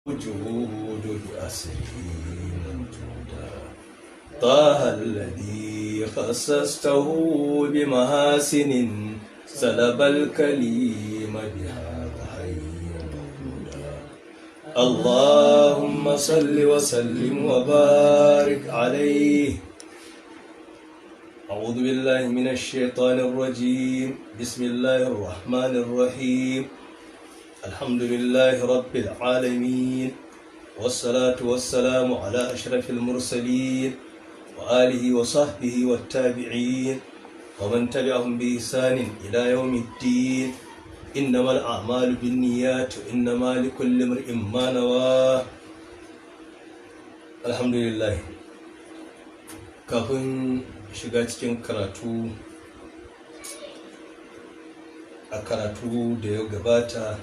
وجود الأسر موجودا طه الذي خصصته بمحاسن سلب الكليم بهذا حي موجودا اللهم صل وسلم وبارك عليه. أعوذ بالله من الشيطان الرجيم. بسم الله الرحمن الرحيم. الحمد لله رب العالمين، والصلاة والسلام على أشرف المرسلين وآله وصحبه والتابعين ومن تبعهم بإحسان إلى يوم الدين. إنما الأعمال بالنيات وإنما لكل امرئ ما نوى. الحمد لله. kafin shiga cikin karatu a karatu da ya gabata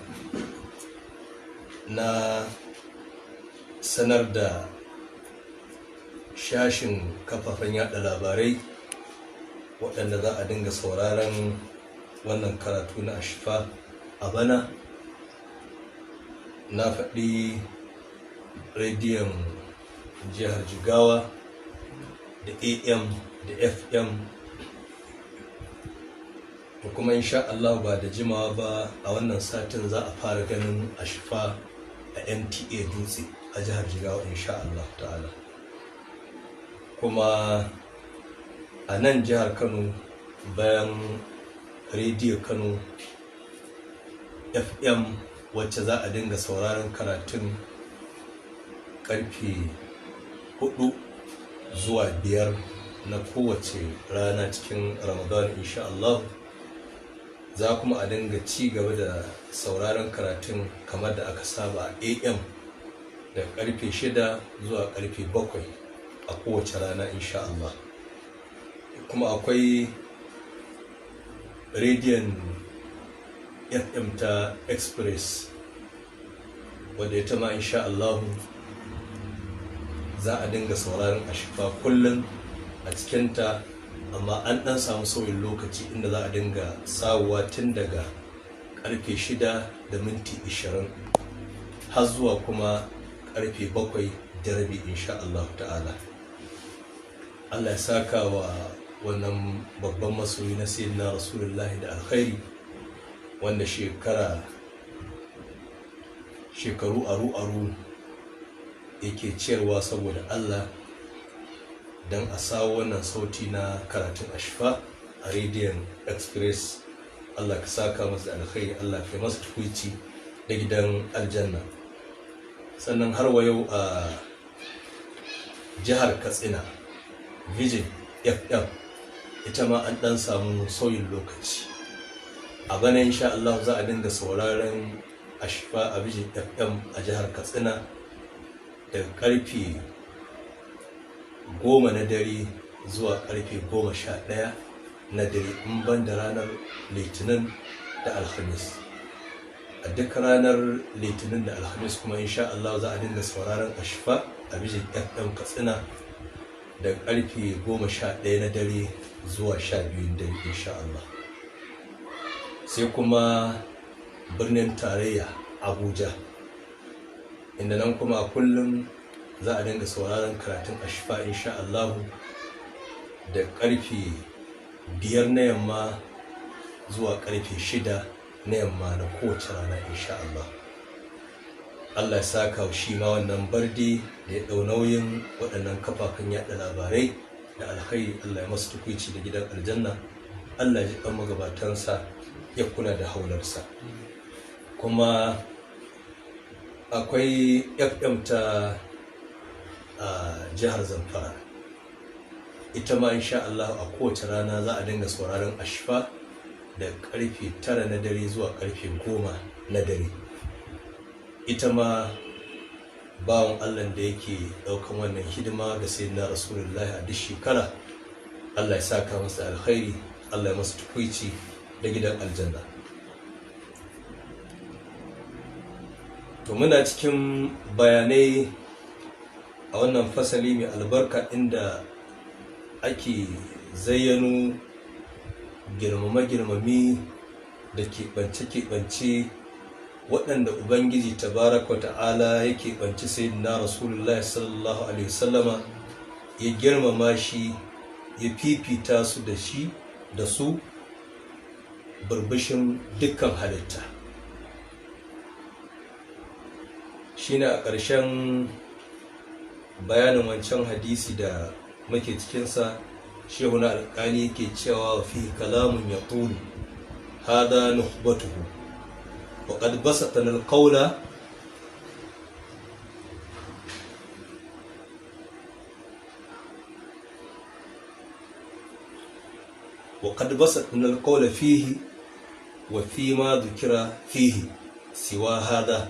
na sanar da shashin kafafen yada labarai waɗanda za a dinga sauraron wannan karatu na Ashifa a bana. Na faɗi rediyon jihar Jigawa da AM da FM, to kuma insha Allah ba da jimawa ba a wannan satin za a fara ganin Ashifa a NTA Dutse a jihar Jigawa insha Allah ta'ala. Kuma a nan jihar Kano bayan rediyo Kano FM wacce za a dinga sauraron karatun karfe 4 zuwa 5 na kowace rana cikin Ramadan insha Allah. Za kuma a dinga ci gaba da sauraron karatun kamar da aka saba a AM da karfe 6 zuwa karfe 7 a kowace rana insha Allah. Kuma akwai rediyon FM ta Express wadda ita ma insha Allah za a dinga sauraron Ashifa kullum a cikinta, amma an ɗan samu sauyin lokaci inda za a dinga sawowa tun daga karfe 6:20 har zuwa kuma karfe 7:30 insha Allah ta'ala. Allah ya saka wa wannan babban masoyi na sayyidina Rasulullahi da alkhairi, wanda shekaru aru yake ciyarwa saboda Allah don a sawo wannan sauti na karatun Ashifa a rediyon Express. Allah ka saka masa alkhairi, Allah ka masa tukuici da gidan aljanna. Sannan har wa yau a jihar Katsina Vision FM ita ma an dan samu sauyin lokaci. A bana insha Allah za a dinga sauraron Ashifa a Vision FM a jihar Katsina daga karfe 10 na dare zuwa karfe 11 na dare, in ban da ranar Litinin da Alhamis. A duk ranar Litinin da Alhamis kuma insha Allah za a dinga sauraron Ashifa a Vision FM Katsina daga karfe 11 na dare zuwa 12 dare insha Allah. Sai kuma birnin tarayya Abuja, inda nan kuma a kullum za a dinga sauraron karatun Ashifa insha Allah da karfe 5 na yamma zuwa karfe 6 na yamma na kowace rana insha Allah. Allah ya saka shi ma wannan barde da ya dau nauyin waɗannan kafafen yaɗa labarai da alkhairi. Allah ya masa tukuici da gidan aljanna. Allah ya ji kan magabatansa ya kula da haularsa. Kuma akwai FM ta jihar Zamfara, ita ma insha Allah a kowace rana za a dinga sauraron Ashifa da karfe 9 na dare zuwa karfe 10 na dare. Ita ma bawan Allah da yake daukan wannan hidima ga sayyidina Rasulullahi a duk shekara, Allah ya saka masa alkhairi, Allah ya masa tukuici da gidan aljanna. To muna cikin bayanai a wannan fasali mai albarka inda ake zayyano girmame-girmami da keɓance-keɓance waɗanda ubangiji tabaraka ta'ala yake banci sayyidina rasulullahi sallallahu alaihi wasallama, ya girmama shi, ya fifita su da su burbushin dukkan halitta. Shine a ƙarshen bayanin wancan hadisi da muke cikinsa, shehu na alƙali yake cewa fi kalamun ya tulu hada nukhbatuhu wa qad basatana alqawla fihi wa fi ma dhukira fihi siwa hada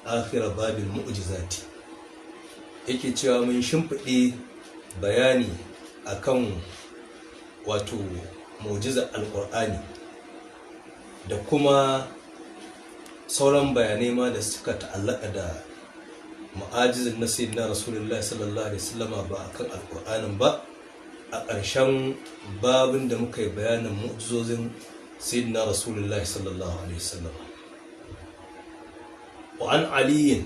akhir babil mu'jizati. Yake cewa mun shimfiɗe bayani akan wato mu'jizar alƙur'ani da kuma sauran bayanai ma da suka ta'allaka da mu'ajizar na sayyidina rasulullahi sallallahu alaihi wasallama ba akan alƙur'anin ba. A ƙarshen babin da muka yi bayanin mu'jizozin sayyidina rasulullahi sallallahu alaihi wasallama. wa an aliyin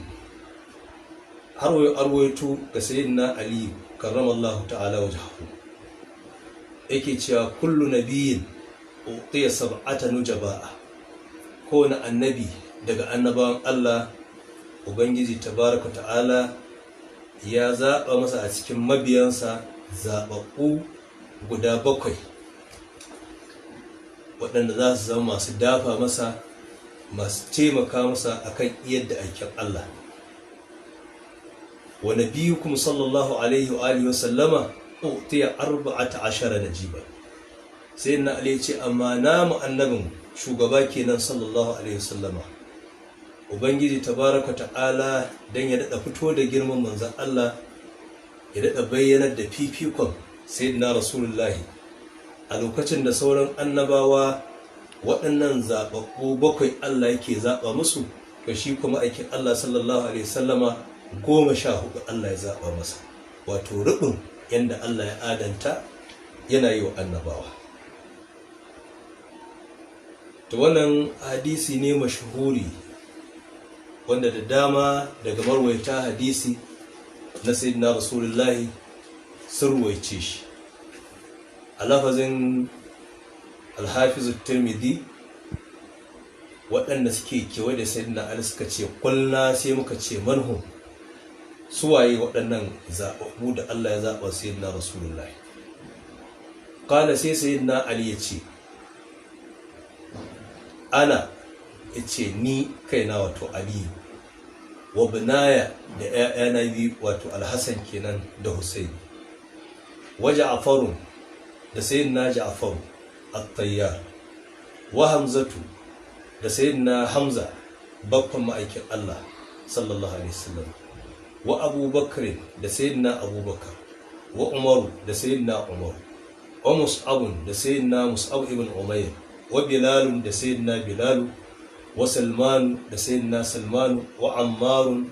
har arwaito ga sayyidina ali karramallahu ta'ala wajhahu yake cewa kullu nabiyyin utiya sab'ata nujaba'a, ko na annabi daga annabawan Allah ubangiji tabaraka ta'ala ya zaba masa a cikin mabiyansa zababbu guda 7 waɗanda za su zama masu dafa masa, masu taimaka masa akan yadda aikin Allah. wa nabiyukum sallallahu alaihi wa alihi wa sallama utiya 14 najiba. sai na ali ce amma namu annabin shugaba kenan sallallahu alaihi wa sallama, ubangiji tabaraka ta'ala dan ya dada fito da girman manzon Allah, ya dada bayyanar da fifikon sayyidina rasulullahi a lokacin da sauran annabawa waɗannan zaɓaɓɓu 7 Allah yake zaɓa musu, to shi kuma aikin Allah sallallahu alaihi wasallama 14 Allah ya zaɓa masa, wato rubin yanda Allah ya adanta yana yi wa annabawa. to wannan hadisi ne mashhuri wanda da dama daga marwaita hadisi na sayyidina rasulullahi sun ruwaice shi. a lafazin alhafizu tirmidhi waɗanda suke kewa da sayyidina ali suka ce kulna, sai muka ce manhum, suwaye waɗannan zaɓaɓɓu da Allah ya zaɓa sayyidina rasulullahi. kala sai sayyidina ali ya ce ana, ya ce ni kaina wato aliyu, wa binaya da ‘ya'yana biyu wato alhassan kenan da Hussein, wa ja'farun da sayyidina ja'faru at-tayyar, wa hamzatu da sayyidina hamza babban ma'aikin Allah sallallahu alaihi wasallam, wa abubakar da sayyidina abubakar, wa umaru da sayyidina umaru, wa mus'abun da sayyidina mus'ab ibn umayr, wa bilalun da sayyidina bilalu, wa salmanu da sayyidina salmanu, wa ammarun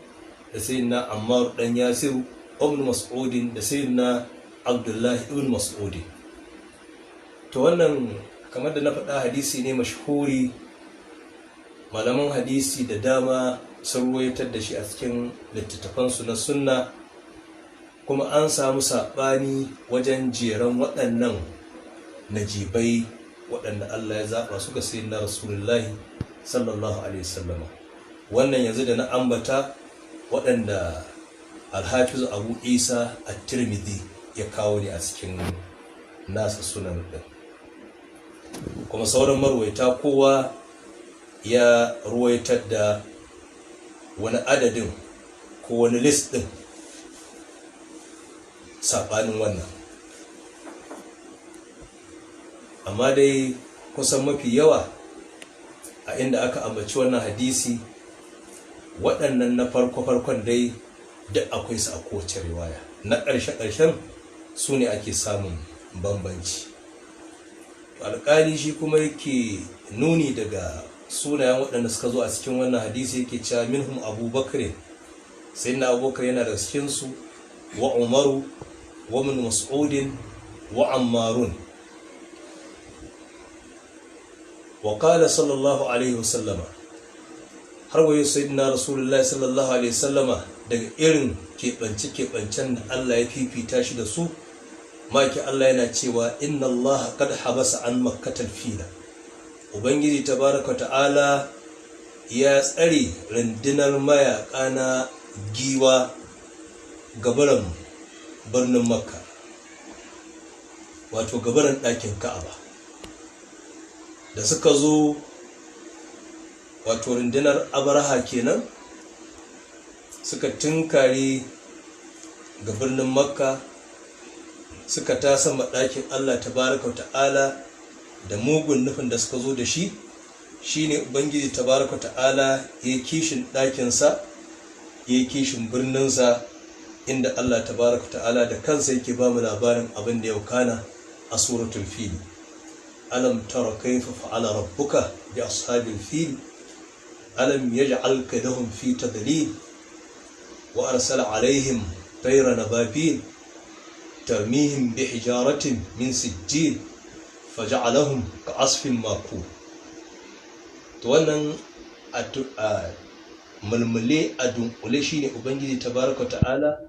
da sayyidina ammar dan yasiru, wa ibn mas'udin da sayyidina abdullahi ibn mas'udin. to wannan kamar da na faɗa hadisi ne mashhuri, malaman hadisi da dama sun ruwaitar da shi a cikin littattafansu na sunna, kuma an samu saɓani wajen jeran waɗannan najibai waɗanda Allah ya zaɓa su ga sayyidina rasulullahi sallallahu alaihi wasallam. wannan yanzu da na ambata waɗanda alhafiz abu isa at-tirmidhi ya kawo ne a cikin nasa sunan din, kuma sauran marwaita kowa ya ruwaitar da wani adadin ko wani list din saɓanin wannan, amma dai kusan mafi yawa a inda aka ambaci wannan hadisi waɗannan na farko-farkon dai duk akwai su a kowace riwaya, na ƙarshe-ƙarshen su ne ake samun bambanci. alƙali shi kuma yake nuni daga sunayen waɗanda suka zo a cikin wannan hadisi, yake cewa minhum abubakar, sai na abubakar yana da cikinsu, wa umaru, wa min mas'udin, wa ammarun. wa qala sallallahu alaihi wasallama, har wayo sayyidina rasulullahi sallallahu alaihi wasallama daga irin keɓance-keɓancen da Allah ya fifita shi da su, maki Allah yana cewa inna Allah qad habasa an makkatal fila, ubangiji tabaraka ta'ala ya tsare rundunar mayaka na giwa gabaran birnin makka, wato gabaran ɗakin ka'aba. Da suka zo, wato rundunar abraha kenan, suka tunkari ga birnin makka, suka tasa ɗakin Allah tabaraka ta'ala da mugun nufin da suka zo da shi, shine ubangiji tabaraka ta'ala ya kishin ɗakinsa, ya kishin birninsa, inda Allah tabaraka ta'ala da kansa yake ba mu labarin abin da ya kana a suratul fil. Alam tara kayfa fa'ala rabbuka bi ashabil fil alam yaj'al kaydahum fi tadlil wa arsala alaihim tayran ababil tarmihim bi hijaratin min sijjil faj'alahum ka'asfin ma'kul. To wannan a mulmule a dunkule shine ubangiji tabaraka ta'ala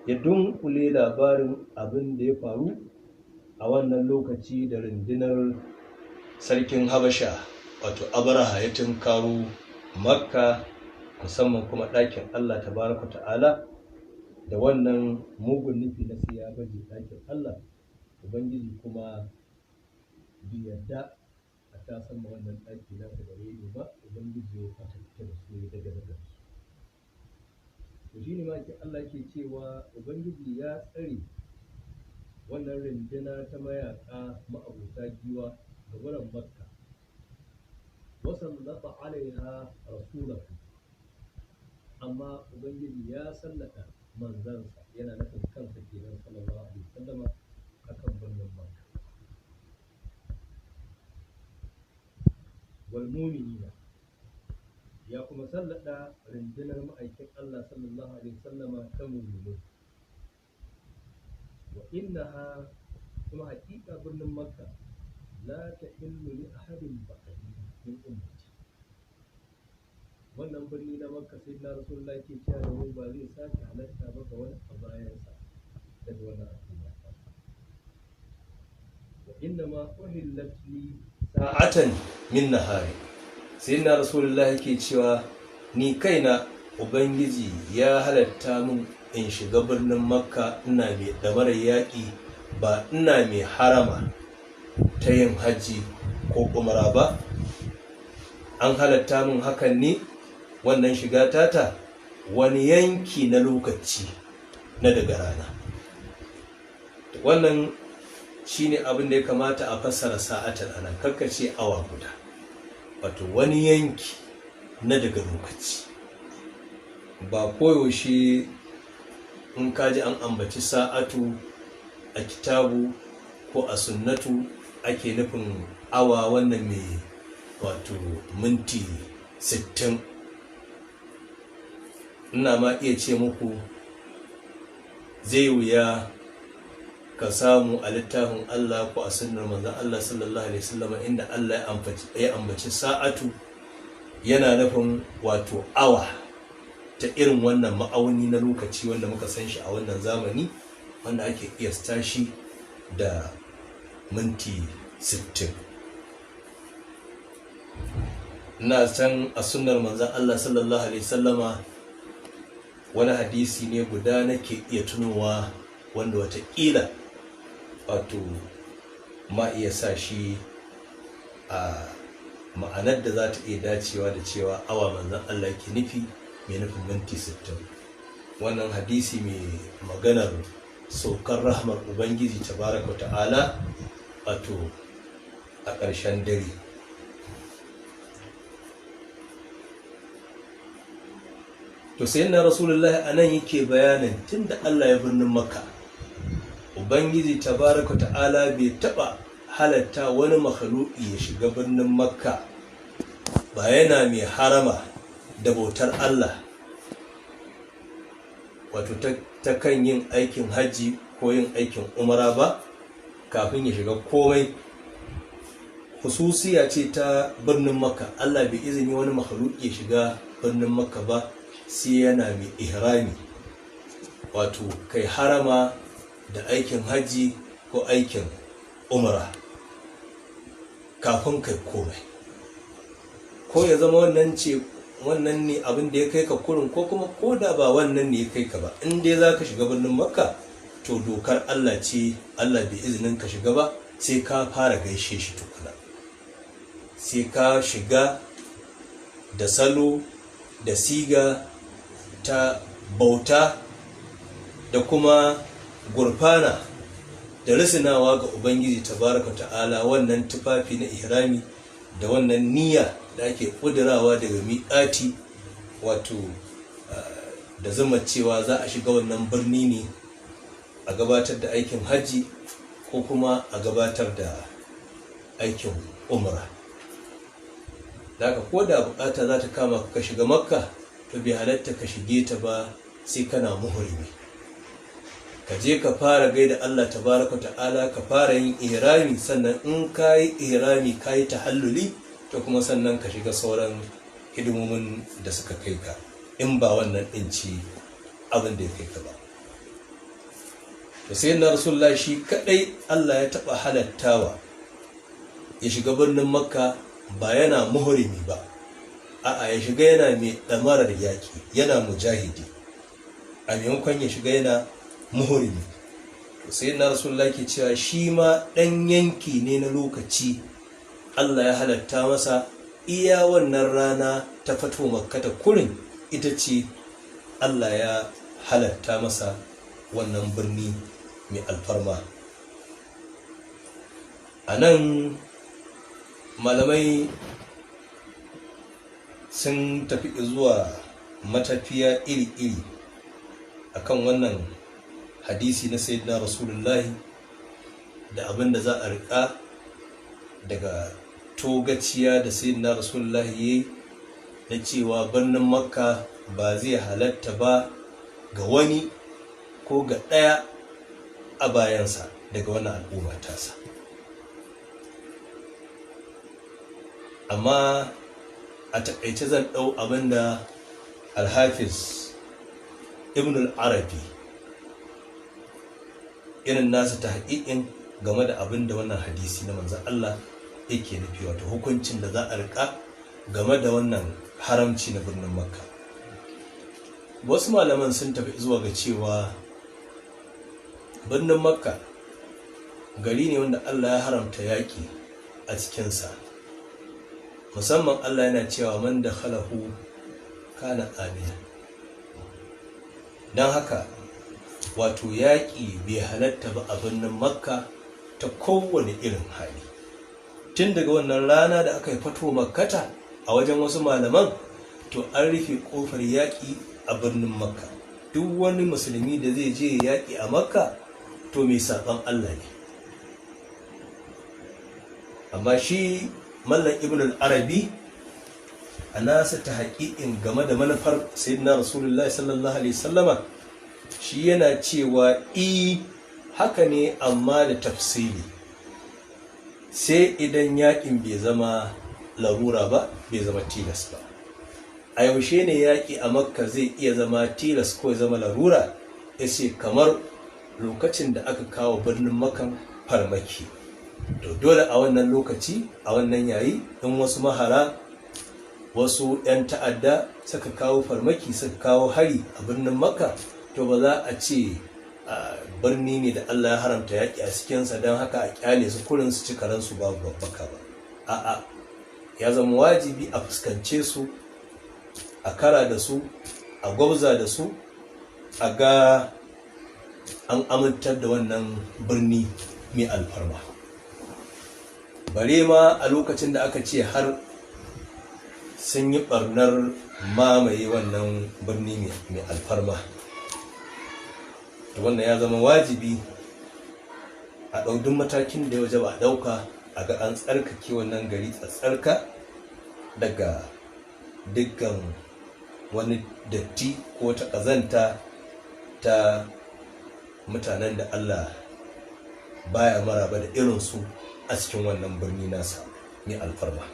ya dunkule labarin abin da ya faru a wannan lokaci da rundunar sarkin habasha wato abraha ya tunkaro makka, musamman kuma ɗakin Allah tabaraka ta'ala da wannan mugun nufi na sai ya baje ɗakin Allah. Ubangiji kuma bi yadda a ta sama wannan ɗaki na da gare ba, ubangiji ya fatanta da su daga su. To shine ma Allah ke cewa ubangiji ya tsare wannan runduna ta mayaka ma'abuta giwa ga wurin makka, wasallata alaiha rasulahu, amma ubangiji ya sallata manzansa, yana nufin kansa kenan sallallahu alaihi wasallam akan birnin makka. Wal mu'minina, ya kuma sallada rundunar ma'aikin Allah sallallahu alaihi wasallama ta mu'minai. Wa innaha, kuma haƙiƙa birnin makka la tahillu li ahadin ba'di min ummati. Wannan birni na makka sai na rasulullahi ke cewa da mu ba zai sake halatta ba ga wani a bayansa daga wannan al'umma. Wa inna ma uhillat li sa'atan min nahari, sai na rasulullahi ke cewa ni kaina ubangiji ya halatta mun in shiga birnin makka ina mai damarar yaƙi, ba ina mai harama ta yin hajji ko umara ba. An halatta mun hakan ne, wannan shiga tata wani yanki na lokaci na daga rana. Wannan shine abin da ya kamata a fassara sa'atan anan, kakkace awa guda, wato wani yanki na daga lokaci. Ba koyaushe in kaji an ambaci sa'atu a kitabu ko a sunnatu ake nufin awa wannan mai wato minti 60. Ina ma iya ce muku zai wuya ka samu a littafin Allah ko a sunnar manzon Allah sallallahu alaihi wasallam inda Allah ya ambaci sa'atu yana nufin wato awa ta irin wannan ma'auni na lokaci wanda muka san shi a wannan zamani, wanda ake kiyasta shi da minti 60. Ina san a sunnar manzon Allah sallallahu alaihi wasallama wani hadisi ne guda nake iya tunowa wanda watakila wato ma iya sa shi a ma'anar da za ta iya dacewa da cewa awa manzon Allah ke nufi, mai nufin minti 60. Wannan hadisi mai maganar saukar rahmar ubangiji tabaraka ta'ala wato a ƙarshen dare. To sai na rasulullahi anan yake bayanin tunda Allah ya birnin makka, ubangiji tabaraka ta'ala bai taba halatta wani makhluki ya shiga birnin makka ba yana mai harama da bautar Allah, wato ta kan yin aikin hajji ko yin aikin umara ba kafin ya shiga komai. Hususiya ce ta birnin makka, Allah bai izini wani makhluki ya shiga birnin makka ba sai yana mai ihrami, wato kai harama da aikin hajji ko aikin umra kafin kai komai, ko ya zama wannan ne abin da ya kai ka kurin, ko kuma ko da ba wannan ne ya kai ka ba, in dai za ka shiga birnin makka to dokar Allah ce, Allah bai izinin ka shiga ba sai ka fara gaishe shi tukuna, sai ka shiga da salo da siga ta bauta da kuma gurfana da risinawa ga Ubangiji tabaraka ta'ala, wannan tufafi na ihrami da wannan niyya da ake kudurawa daga miƙati, wato da zama cewa za a shiga wannan birni ne a gabatar da aikin hajji ko kuma a gabatar da aikin umra. Da haka ko da bukata za ta kama ka shiga makka, to bai halatta ka shige ta ba sai kana muhrimi. Ka je ka fara gaida Allah tabaraka ta'ala, ka fara yin ihrami, sannan in ka yi ihrami ka yi tahalluli, to kuma sannan ka shiga sauran hidimomin da suka kai ka, in ba wannan ɗin ci abin da ya kai ka ba. To sai na Rasulullah shi kadai Allah ya taɓa halattawa ya shiga birnin makka ba yana muhrimi ba, a'a ya shiga yana mai ɗamarar yaƙi, yana mujahidi, a maimakon ya shiga yana muhrimi. To sai na Rasulullah ke cewa shi ma ɗan yanki ne na lokaci Allah ya halatta masa, iya wannan rana ta fito makkata kurin ita ce Allah ya halatta masa wannan birni mai alfarma. A nan malamai sun tafi zuwa matafiya iri-iri akan wannan hadisi na sayyidina Rasulullahi da abin da za a riƙa daga togaciya da sayyidina Rasulullahi yayi na cewa birnin makka ba zai halatta ba ga wani ko ga ɗaya a bayansa daga wannan al'umma tasa. Amma a taƙaice zan ɗau abinda Al-Hafiz Ibn al-Arabi irin nasa ta haƙiƙin game da abinda wannan hadisi na manzon Allah yake nufi, wato hukuncin da za a riƙa game da wannan haramci na birnin makka. Wasu malaman sun tafi zuwa ga cewa birnin makka gari ne wanda Allah ya haramta yaƙi a cikinsa, musamman Allah yana cewa man da khalahu kana amina. don haka wato yaƙi bai halatta ba a birnin makka ta kowane irin hali. Tun daga wannan rana da aka yi fato makkata a wajen wasu malaman, to an rufe ƙofar yaƙi a birnin makka. Duk wani musulmi da zai je yaƙi a makka to mai saɓan Allah ne. Amma shi mallan Ibn al-Arabi a nasa ta haƙiƙin game da manufar sayyidina Rasulullahi sallallahu alaihi wasallama, shi yana cewa haka ne, amma da tafsili. Sai idan yaƙin bai zama larura ba, bai zama tilas ba. A yaushe ne yaƙi a makka zai iya zama tilas ko ya zama larura? Ya ce kamar lokacin da aka kawo birnin makan farmaki, to dole a wannan lokaci, a wannan yayi, in wasu mahara, wasu 'yan ta'adda suka kawo farmaki, suka kawo hari a birnin makka, to ba za a ce birni ne da Allah ya haramta yaƙi a cikinsa don haka a ƙyale su kurin su ci karansu babu babbaka ba. A'a, ya zama wajibi a fuskance su, a kara da su, a gwabza da su, a ga an amintar da wannan birni mai alfarma. Bare ma a lokacin da aka ce har sun yi ɓarnar mamaye wannan birni mai alfarma, wannan ya zama wajibi a ɗaudun matakin da ya waje ba a ɗauka, a ga an tsarkake wannan gari tsarka daga dukkan wani datti ko ta ƙazanta ta mutanen da Allah baya maraba da irinsu a cikin wannan birni nasa mai alfarma.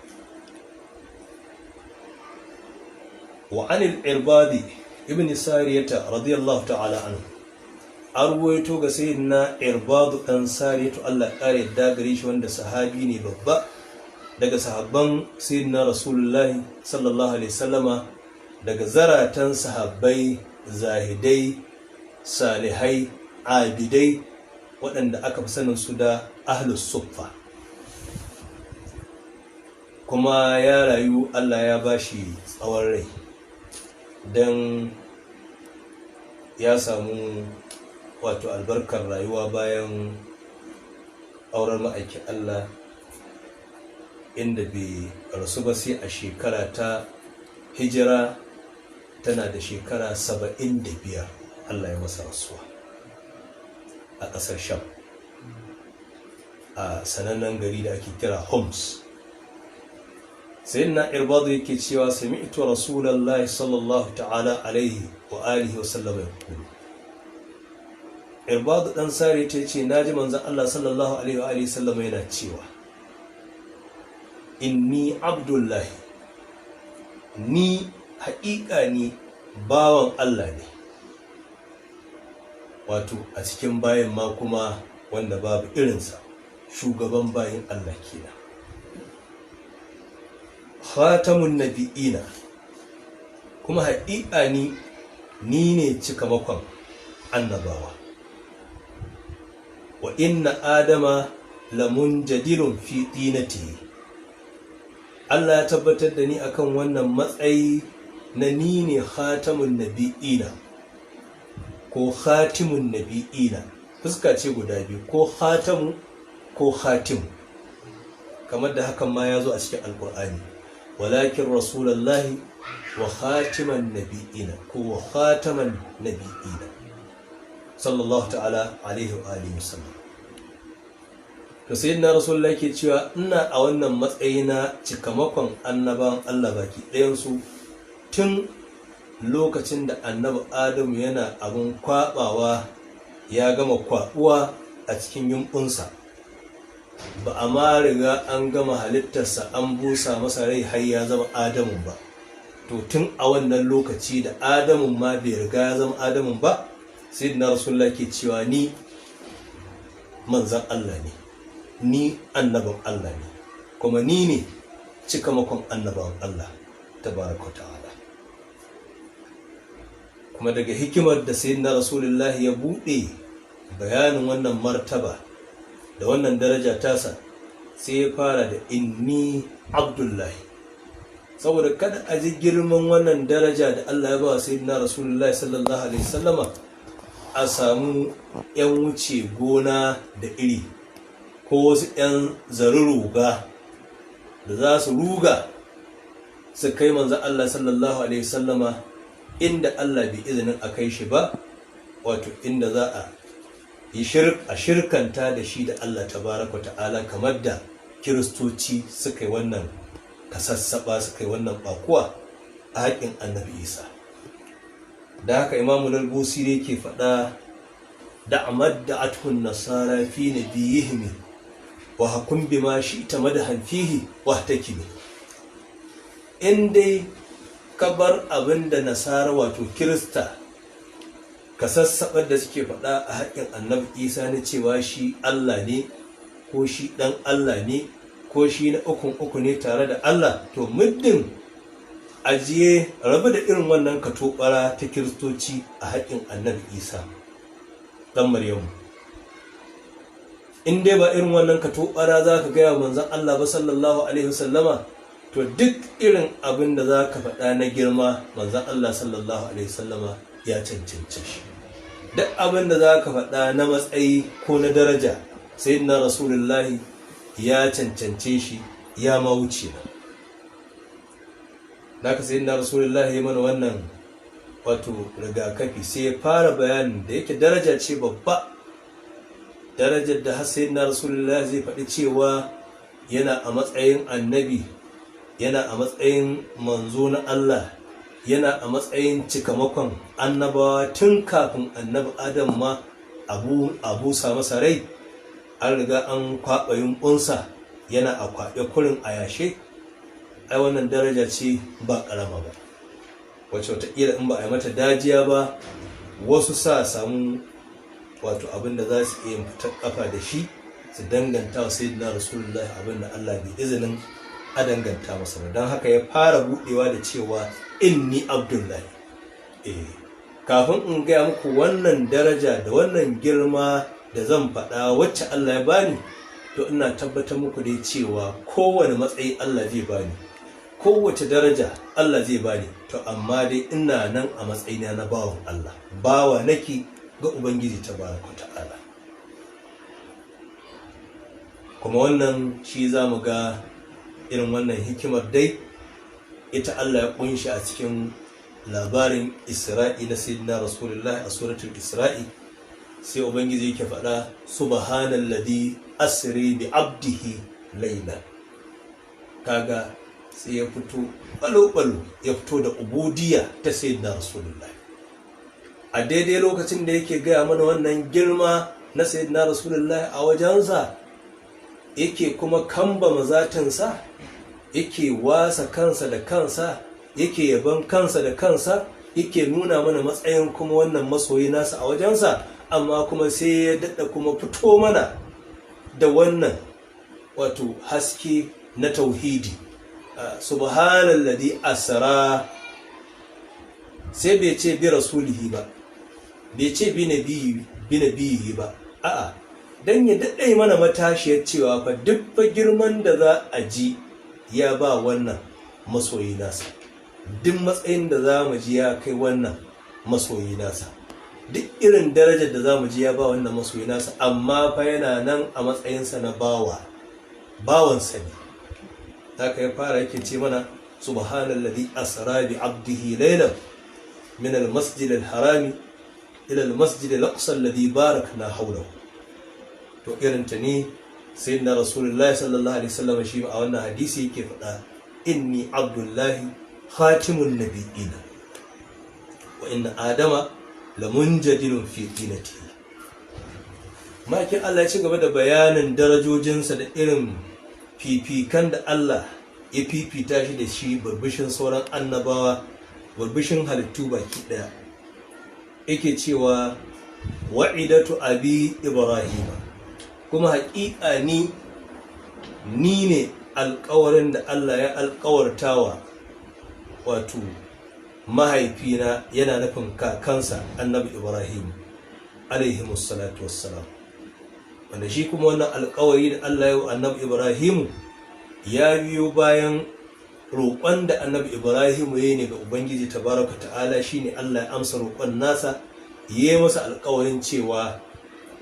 wa anil irbadi ibn sariyata radiyallahu ta'ala anhu arwaito ga sayyidina irbadu dan sariyatu Allah kare da gare shi wanda sahabi ne babba daga sahabban sayyidina rasulullahi sallallahu alaihi wasallama daga zaratan sahabbai zahidai salihai abidai waɗanda aka fi sanin su da ahlus suffa, kuma ya rayu Allah ya bashi tsawon rai don ya samu wato albarkar rayuwa bayan auren ma'aikin Allah, inda bai rasu ba sai a shekara ta hijira tana da shekara 75 Allah ya masa rasuwa a ƙasar Sham, a sanannen gari da ake kira Homs. sayyidina irbadu yake cewa sami'tu rasulullahi sallallahu ta'ala alaihi wa alihi wa sallam yaqulu, irbadu dan sare ta ce naji manzon Allah sallallahu alaihi wa alihi sallam yana cewa inni abdullahi, ni haƙiƙa ni bawan Allah ne, wato a cikin bayan ma kuma wanda babu irinsa, shugaban bayin Allah kenan, khatamun nabiyina, kuma haƙiƙa ni ne cikamakon annabawa, wa inna adama lamunjadilun fi dinatihi. Allah ya tabbatar da ni akan wannan matsayi na ni ne khatamun nabiyina ko khatimun nabiyina, fuska ce guda biyu, ko khatamu ko khatimu, kamar da hakan ma ya zo a cikin alkur'ani, walakin rasulallahi wa khatiman nabiyina ko wa khataman nabiyina sallallahu ta'ala alaihi wa alihi wasallam. to sayyidina rasulullahi ke cewa ina a wannan matsayi na cikamakon annabawan Allah baki ɗayansu tun lokacin da annabi Adamu yana abin kwabawa ya gama kwabuwa a cikin yumbunsa, ba a ma riga an gama halittarsa an busa masa rai har ya zama Adamu ba. To tun a wannan lokaci da Adamu ma bai riga ya zama Adamu ba, sayyidina rasulullahi ke cewa ni manzan Allah ne, ni annabin Allah ne, kuma ni ne cikamakon annabawan Allah tabaraka ta'ala. Kuma daga hikimar da sayyidina rasulullahi ya buɗe bayanin wannan martaba da wannan daraja tasa, sai ya fara da inni abdullahi, saboda kada a ji girman wannan daraja da Allah ya ba sayyidina rasulullahi sallallahu alaihi wasallama a samu 'yan wuce gona da iri ko wasu 'yan zaruruga da za su ruga su kai manzan Allah sallallahu alaihi wasallama inda Allah bai izinin a kai shi ba, wato inda za a yi shirkanta da shi da Allah tabaraka ta'ala, kamar da kiristoci suka yi wannan kasassaba, suka yi wannan bakuwa a haƙin annabi Isa. Da haka imamu al-Busiri yake faɗa da amad da athun nasara fi nabiyihim wa hakum bima shi'ta madahan fihi wahtakimi. In dai ka bar abin da nasara wato kirista ka sassaɓar da suke faɗa a haƙƙin annabi Isa na cewa shi Allah ne, ko shi ɗan Allah ne, ko shi na uku ne tare da Allah, to muddin ajiye rabu da irin wannan katobara ta kiristoci a haƙƙin annabi Isa ɗan Maryamu. In dai ba irin wannan katobara za ka gaya manzon Allah ba sallallahu alaihi wasallama, to duk irin abin da za ka faɗa na girma manzon Allah sallallahu alaihi wasallama ya cancance shi. Duk abin da za ka faɗa na matsayi ko na daraja sayyidina rasulullahi ya cancance shi, ya ma wuce na. Da ka sayyidina rasulullahi ya mana wannan wato rigakafi, sai ya fara bayanin da yake daraja ce babba, darajar da har sayyidina rasulullahi zai faɗi cewa yana a matsayin annabi, yana a matsayin manzo na Allah, yana a matsayin cikamakon annabawa tun kafin annabi Adam ma abu sa masa rai, an riga an kwaɓa yunƙunsa yana a kwaɓe kurin a yashe. Ai wannan daraja ce ba ƙarama ba. wacce wataƙila in ba a yi mata dajiya ba wasu sa samu wato abin da za su iya fitar kafa da shi su danganta wa sayyidina rasulullahi abin da Allah bai izinin a danganta masa ba. Don haka ya fara buɗewa da cewa inni abdullahi. Kafin in gaya muku wannan daraja da wannan girma da zan faɗa wacce Allah ya bani, to ina tabbatar muku dai cewa kowane matsayi Allah zai bani, kowace daraja Allah zai bani, to amma dai ina nan a matsayina na bawan Allah, bawa nake ga Ubangiji tabaraka ta'ala. Kuma wannan shi za mu ga irin wannan hikimar dai ita Allah ya kunshi a cikin labarin Isra'i na sayyidina Rasulullah a suratul Isra'i. Sai Ubangiji yake faɗa subhanalladhi asri bi abdihi layla. Kaga sai ya fito balo-balo ya fito da ubudiyya ta sayyidina Rasulullah a daidai lokacin da yake gaya mana wannan girma na sayyidina Rasulullah a wajensa, yake kuma kamba mazatinsa, yake wasa kansa da kansa, yake yaban kansa da kansa, yake nuna mana matsayin kuma wannan masoyi nasa a wajensa, amma kuma sai ya daɗa kuma fito mana da wannan wato haske na tauhidi. Subhanalladhi asra, sai bai ce bi rasulihi ba, bai ce bi nabiyihi ba, a'a dan ya daɗe mana matashiyar cewa fa duk fa girman da za a ji ya ba wannan masoyi nasa, duk matsayin da za mu ji ya kai wannan masoyi nasa, duk irin darajar da za mu ji ya ba wannan masoyi nasa, amma fa yana nan a matsayinsa na bawansa ne. Haka ya fara yake ce mana subhanalladhi asra bi abdihi laylan min al-masjid al-harami ila al-masjid al-aqsa alladhi barakna hawlahu. To irin ta ne sayyidina rasulullahi sallallahu alaihi wasallam shi a wannan hadisi yake faɗa inni abdullahi khatimun nabiyina wa inna adama lamunjadilun fi dinatihi. Makin Allah ya ci gaba da bayanin darajojinsa da irin fifikan da Allah ya fifita shi da shi barbishin sauran annabawa, barbishin halittu baki daya. Yake cewa wa'idatu abi ibrahima, kuma haƙiƙa ni ne alƙawarin da Allah ya alƙawartawa wato mahaifina, yana nufin kakansa annabi Ibrahim alaihi musallatu wassalam, wanda shi kuma wannan alƙawari da Allah ya yi annabi Ibrahim ya biyo bayan roƙon da annabi Ibrahim ya yi ne ga Ubangiji tabaraka ta'ala. Shine Allah ya amsa roƙon nasa, ya yi masa alƙawarin cewa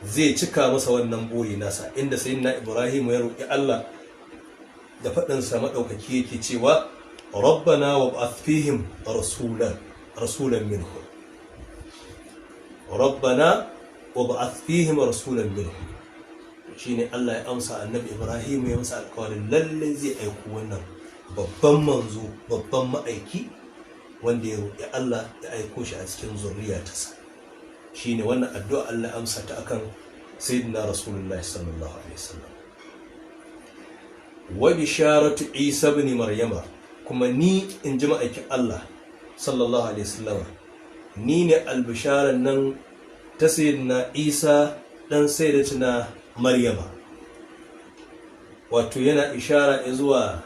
zai cika masa wannan buri nasa, inda sayyidina Ibrahim ya roƙi Allah da faɗinsa maɗaukaki yake cewa rabbana wab'ath fihim rasulan minhum, rabbana wab'ath fihim rasulan minhum. Shine Allah ya amsa annabi Ibrahim ya masa alƙawarin lalle zai aiko wannan babban manzo, babban ma'aiki, wanda ya roƙi Allah ya aiko shi a cikin zuriya ta sa. Shine wannan addu'a Allah amsa ta akan sayyidina rasulullahi sallallahu alaihi wasallam. Wa bisharatu Isa ibn Maryama, kuma ni in ji ma'aikin Allah sallallahu alaihi wasallam, ni ne albisharan nan ta sayyidina Isa dan sayyidatina Maryama. Wato yana ishara zuwa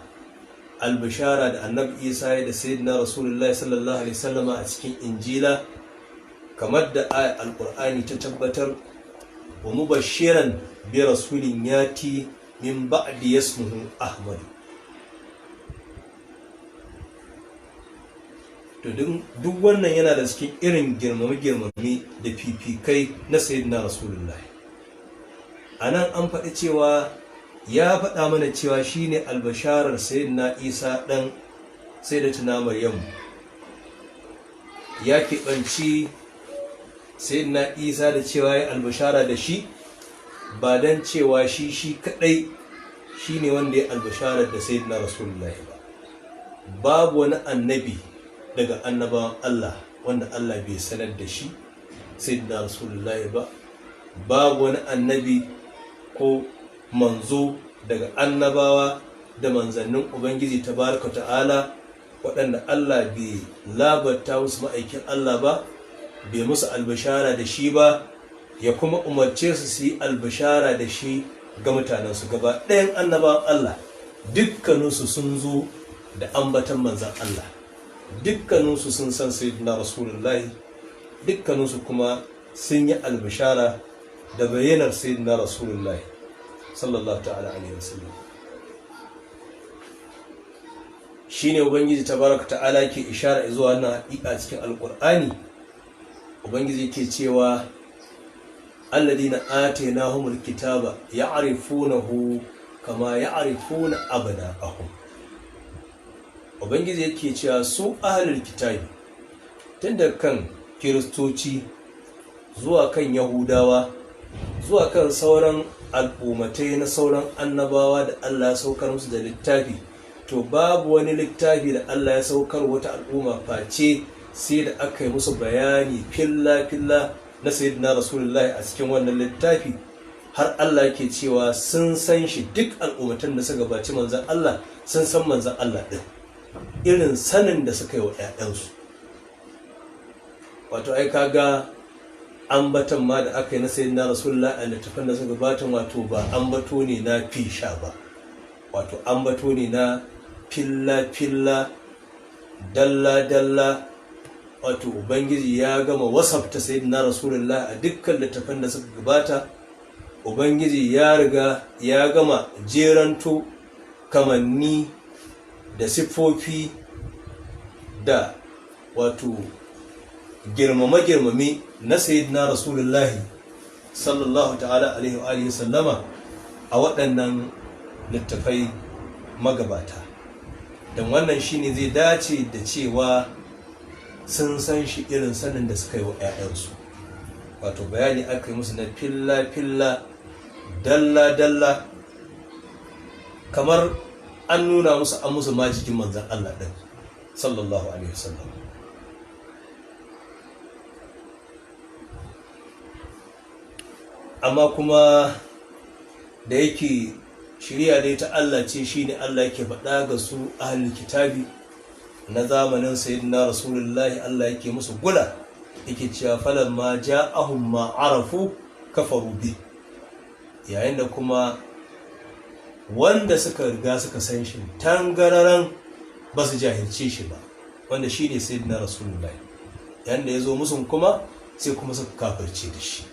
albishara da annabi Isa da sayyidina rasulullahi sallallahu alaihi wasallam a cikin Injila, kamar da ayat alqur'ani ta tabbatar, wa mubashiran bi rasulin yati min ba'di ismuhu Ahmad. To duk wannan yana da cikin irin girmame da fifikai na sayyidina rasulullahi. Anan an faɗi cewa ya faɗa mana cewa shine albasharar sayyidina Isa ɗan sayyidatina Maryam. Ya keɓanci sayyidina Isa da cewa ya albashara da shi, ba dan cewa shi kaɗai shine wanda ya albasharar da sayyidina rasulullahi ba. Babu wani annabi daga annabawan Allah wanda Allah bai sanar da shi sayyidina rasulullahi ba. Babu wani annabi ko manzo daga annabawa da manzannin Ubangiji tabaraka ta'ala waɗanda Allah bai labarta musu ma'aikin Allah ba, bai musu albishara da shi ba, ya kuma umarce su yi albishara da shi ga mutanensu. Gaba ɗayan annabawan Allah dukkaninsu sun zo da ambatan manzan Allah, dukkaninsu sun san sayyidina rasulullahi, dukkaninsu kuma sun yi albishara da bayyanar sayyidina rasulullahi sallallahu ta'ala alaihi wasallam. Shine ubangiji tabaraka ta'ala ke ishara zuwa wannan haƙiƙa cikin alƙur'ani. Ubangiji ke cewa alladina atainahumul kitaba ya'rifunahu kama ya'rifuna abna'ahum. Ubangiji yake cewa su ahlul kitabi, tunda kan kiristoci zuwa kan yahudawa zuwa kan sauran al'ummatai na sauran annabawa da Allah ya saukar musu da littafi, to babu wani littafi da Allah ya saukar wata al'umma face sai da aka yi musu bayani filla-filla na sayyidina rasulullahi a cikin wannan littafi, har Allah yake cewa sun san shi. Duk al'ummatan da suka gabaci manzan Allah sun san manzan Allah ɗin, irin sanin da suka yi wa 'ya'yansu. Wato ai kaga ambatan ma da aka yi na sayyidina rasulullahi a littafin da suka gabatan, wato ba ambato ne na fisha ba, wato ambato ne na filla-filla, dalla-dalla. Wato ubangiji ya gama wasafta sayyidina rasulullah a dukkan littafan da suka gabata. Ubangiji ya riga ya gama jeranto kamanni da siffofi da wato girmame na sayyidina rasulullah sallallahu ta'ala alaihi wa alihi sallama a waɗannan littafai magabata. don wannan shine zai dace da cewa sun san shi irin sanin da suka yi wa 'ya'yansu. Wato bayani aka yi musu na filla-filla, dalla-dalla, kamar an nuna musu an musu majikin manzan Allah ɗin sallallahu alaihi wasallam. Amma kuma da yake shirya dai ta Allah ce, shine Allah yake faɗa ga su ahlul kitabi na zamanin sayyidina rasulullahi. Allah yake musu gula, yake cewa falamma ja'ahum ma arafu kafaru bi, yayin da kuma wanda suka riga suka san shi tangararan ba su jahilce shi ba, wanda shine sayyidina rasulullahi, yayin da ya zo musu kuma sai kuma suka kafirce da shi.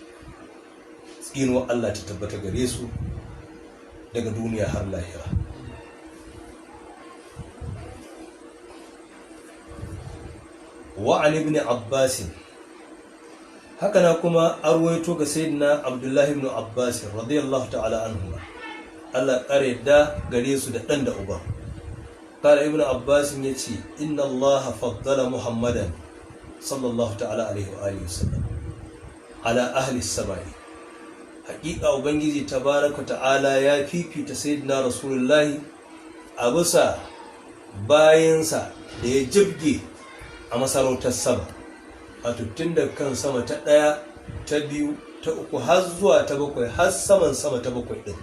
Tsinuwa Allah ta tabbata gare su daga duniya har lahira. Wa an ibn Abbas, haka na kuma arwaito ga sayyidina Abdullahi ibn Abbas radiyallahu ta'ala anhu, Allah kare da gare su da dan da uba. Kala ibn Abbas yace, inna Allah faddala Muhammadan sallallahu ta'ala alaihi wa alihi wasallam ala ahli as-samai. Hakika ubangiji tabaraka ta'ala ya fifita sayyidina rasulullahi a bisa bayansa da ya jibge a masarautar sama, a tun da kan sama ta ɗaya, ta biyu, ta uku har zuwa ta bakwai, har saman sama ta bakwai ɗin.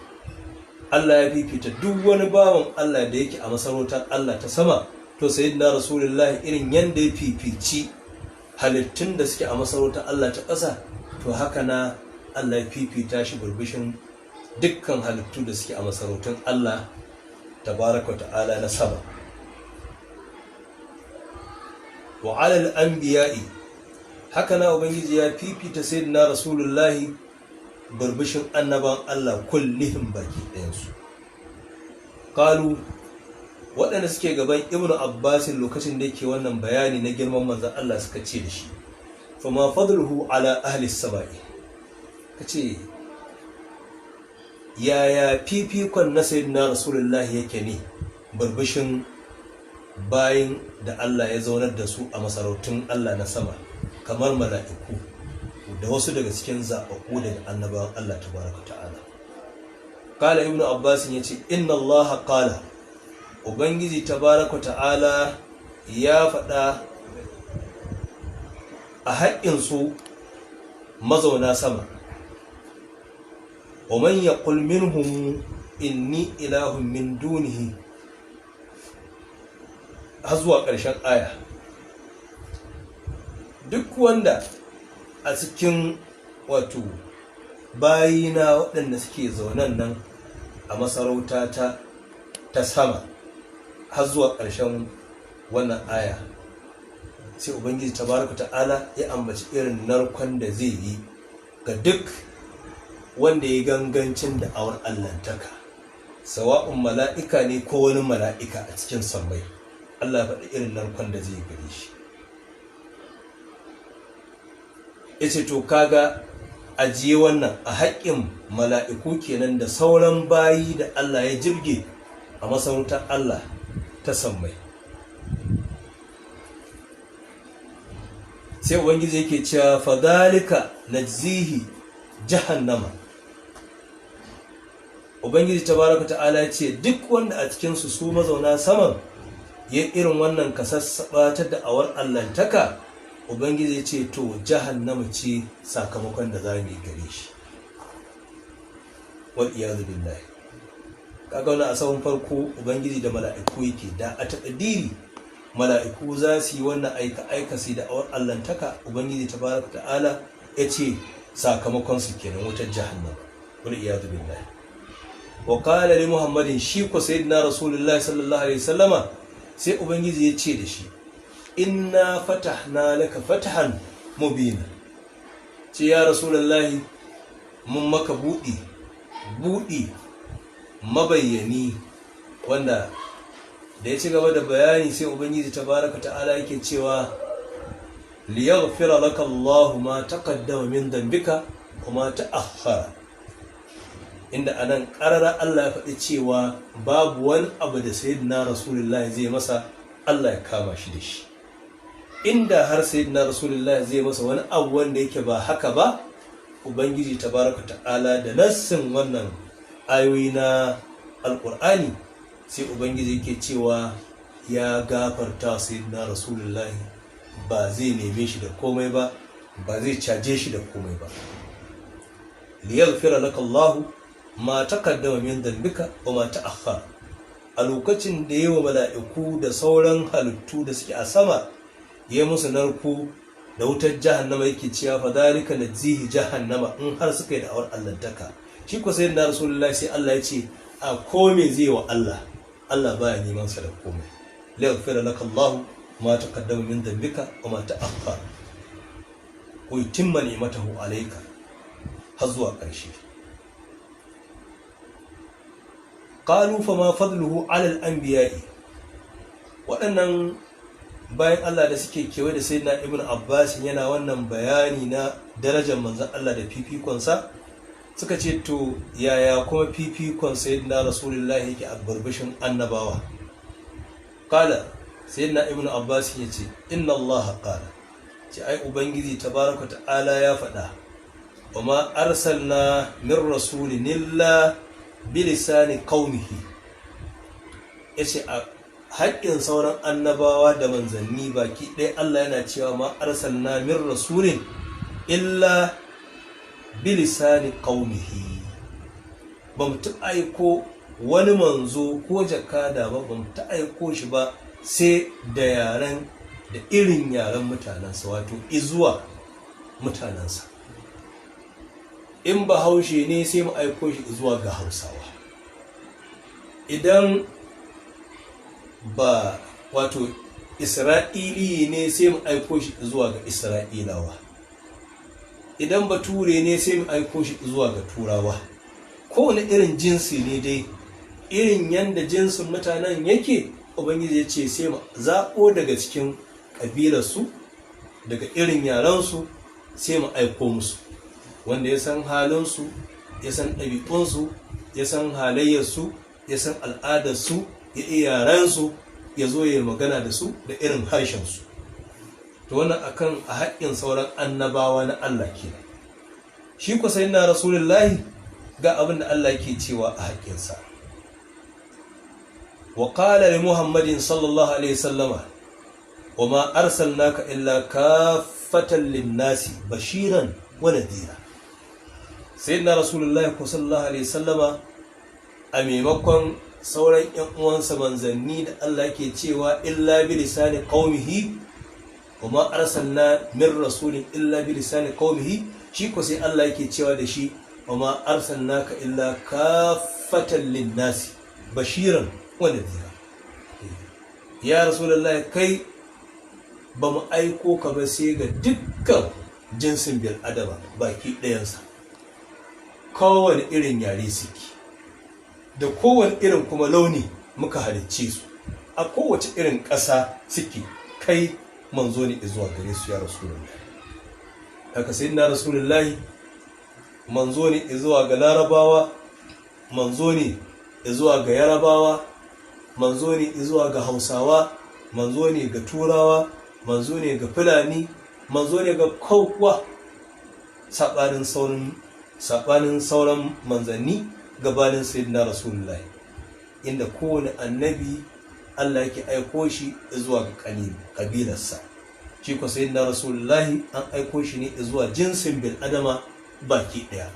Allah ya fifita duk wani bawan Allah da yake a masarautar Allah ta sama, to sayyidina rasulullahi irin yanda ya fifici halittun da suke a masarautar Allah ta ƙasa, to haka na Allah ya fifita shi burbushin dukkan halittu da suke a masarautun Allah tabaraka ta'ala na sama. Wa alal anbiya'i, haka na ubangiji ya fifita sayyidina rasulullahi burbushin annaban Allah kullihim baki ɗayansu. Qalu, waɗanda suke gaban ibnu Abbas lokacin da yake wannan bayani na girman manzon Allah suka ce da shi, fa ma fadluhu ala ahli as-sama'i, kace yaya fifikon na sayyidina rasulullahi yake ne burbushin bayin da Allah ya zaunar da su a masarautun Allah na sama, kamar mala'iku da wasu daga cikin zaɓaɓɓu daga annabawan Allah tabaraka ta'ala. Kala ibnu Abbas yace, inna Allah qala, ubangiji tabaraka ta'ala ya faɗa a haƙƙin su mazauna sama, wa man yaqul minhum inni ilahun min dunihi har zuwa ƙarshen aya. Duk wanda a cikin wato bayina waɗanda suke zaunan nan a masarauta ta sama har zuwa ƙarshen wannan aya, sai ubangiji tabaraka ta'ala ya ambaci irin narkon da zai yi ga duk wanda ya gangancin da awar allantaka, sawa'un mala'ika ne ko wani mala'ika a cikin sammai. Allah ya faɗi irin narkon da zai gare shi. Ya ce to kaga ajiye wannan a haƙƙin mala'iku kenan da sauran bayi da Allah ya jirge a masarautar Allah ta sammai. Sai ubangiji yake cewa fadhalika najzihi jahannama. Ubangiji tabaraka ta'ala ya ce duk wanda a cikinsu su mazauna saman ya irin wannan kasassaba ta da'awar allantaka, ubangiji ya ce to jahannama ce sakamakon da za mu yi gare shi. Wal iyadu billahi. Kaga wannan a sahun farko ubangiji da mala'iku yake da a taƙadiri mala'iku za su yi wannan aika su da awar allantaka, ubangiji tabaraka ta'ala ya ce sakamakon su kenan wutar jahannama. Wal iyadu billahi. Wa qala li muhammadin, shi ko sayyidina rasulullahi sallallahu alaihi wasallama, sai ubangiji ya ce da shi inna fatahna laka fatahan mubina. Ce ya rasulullahi mun maka buɗi mabayyani, wanda da ya ci gaba da bayani sai ubangiji tabaraka ta'ala yake cewa liyaghfira laka Allahu ma taqaddama min dhanbika wa ma ta'akhkhara, inda anan ƙarara Allah ya faɗi cewa babu wani abu da sayyidina rasulullahi zai masa Allah ya kama shi da shi. Inda har sayyidina rasulullahi zai masa wani abu wanda yake ba haka ba, ubangiji tabaraka ta'ala da nassin wannan ayoyi na alƙur'ani sai ubangiji yake cewa ya gafarta sayyidina rasulullahi, ba zai neme shi da komai ba, ba zai caje shi da komai ba. liyaghfira laka Allahu ma taqaddama min dhanbika wa ma ta'akhkhara. A lokacin da yawa mala'iku da sauran halittu da suke a sama ya musu narko da wutar jahannama, yake cewa fa dalika najzihi jahannama, in har suka yi da'awar allantaka. Shi ko sayyidina rasulullahi sai Allah ya ce a kome zai wa Allah baya neman sa da komai. liyaghfira laka Allahu ma taqaddama min dhanbika wa ma ta'akhkhara wa yutimma ni'matahu alayka, har zuwa ƙarshe. Qalu fa ma fadluhu 'ala al-anbiya'i. Waɗannan bayan Allah da suke kewaye da sayyidina Ibn Abbas yana wannan bayani na darajar manzon Allah da fifikonsa, suka ce to yaya kuma fifikon sayyidina Rasulullahi yake a barbashin annabawa. Qala, sayyidina Ibn Abbas yace inna Allah qala, ce ai ubangiji tabaraka ta'ala ya faɗa wa ma arsalna min rasulin illa bilisani qaumihi. Yace a haƙƙin sauran annabawa da manzanni baki ɗaya Allah yana cewa ma arsalna min rasulin illa bilisani qaumihi. Ba mu ta aiko wani manzo ko jakada ba mu ta aiko shi ba sai da yaren da irin yaren mutanensa, wato izuwa mutanensa. In Bahaushe ne sai mu aiko shi zuwa ga Hausawa, idan ba wato Isra'ili ne sai mu aiko shi zuwa ga Isra'ilawa, idan Bature ne sai mu aiko shi zuwa ga Turawa. Kowane irin jinsi ne dai, irin yanda jinsin mutanen yake, ubangiji ya ce sai mu zaɓo daga cikin ƙabilarsu, daga irin yarensu, sai mu aiko musu wanda ya san halinsu, ya san ɗabi'unsu, ya san halayyarsu, ya san al'adarsu, ya iya yarensu, ya zo ya magana da su da irin harshensu. To wannan akan a haƙƙin sauran annabawa na Allah ke. Shi ku sai na rasulullahi ga abin da Allah ke cewa a haƙƙinsa. Wa qala li Muhammadin sallallahu alaihi wasallama wa ma arsalnaka illa kaffatan lin-nasi bashiran wa nadira. Sayyidina rasulullahi sallallahu alaihi wasallama a maimakon sauran ƴan uwansa manzanni da Allah ke cewa illa bi lisani qaumihi kuma arsalna min rasulin illa bi lisani qaumihi, shi ko sai Allah yake cewa da shi wama arsalnaka illa kaffatan linnasi bashiran wa nadhira. Ya rasulullahi, kai ba mu aiko ka ba sai ga dukkan jinsin bil adama baki ɗayansa, kowane irin yare suke da kowane irin kuma launi muka halicce su, a kowace irin ƙasa suke, kai manzo ne zuwa gare su ya rasulullahi. haka sai na rasulullahi manzo ne zuwa ga larabawa, manzo ne zuwa ga yarabawa, manzo ne zuwa ga hausawa, manzo ne ga turawa, manzo ne ga fulani, manzo ne ga kowa, saɓanin sauran manzanni gabanin sayyidina rasulullahi, inda kowane annabi Allah yake aiko shi zuwa ga kabilarsa. Shi ko sayyidina rasulullahi an aiko shi ne zuwa jinsin bil adama baki daya.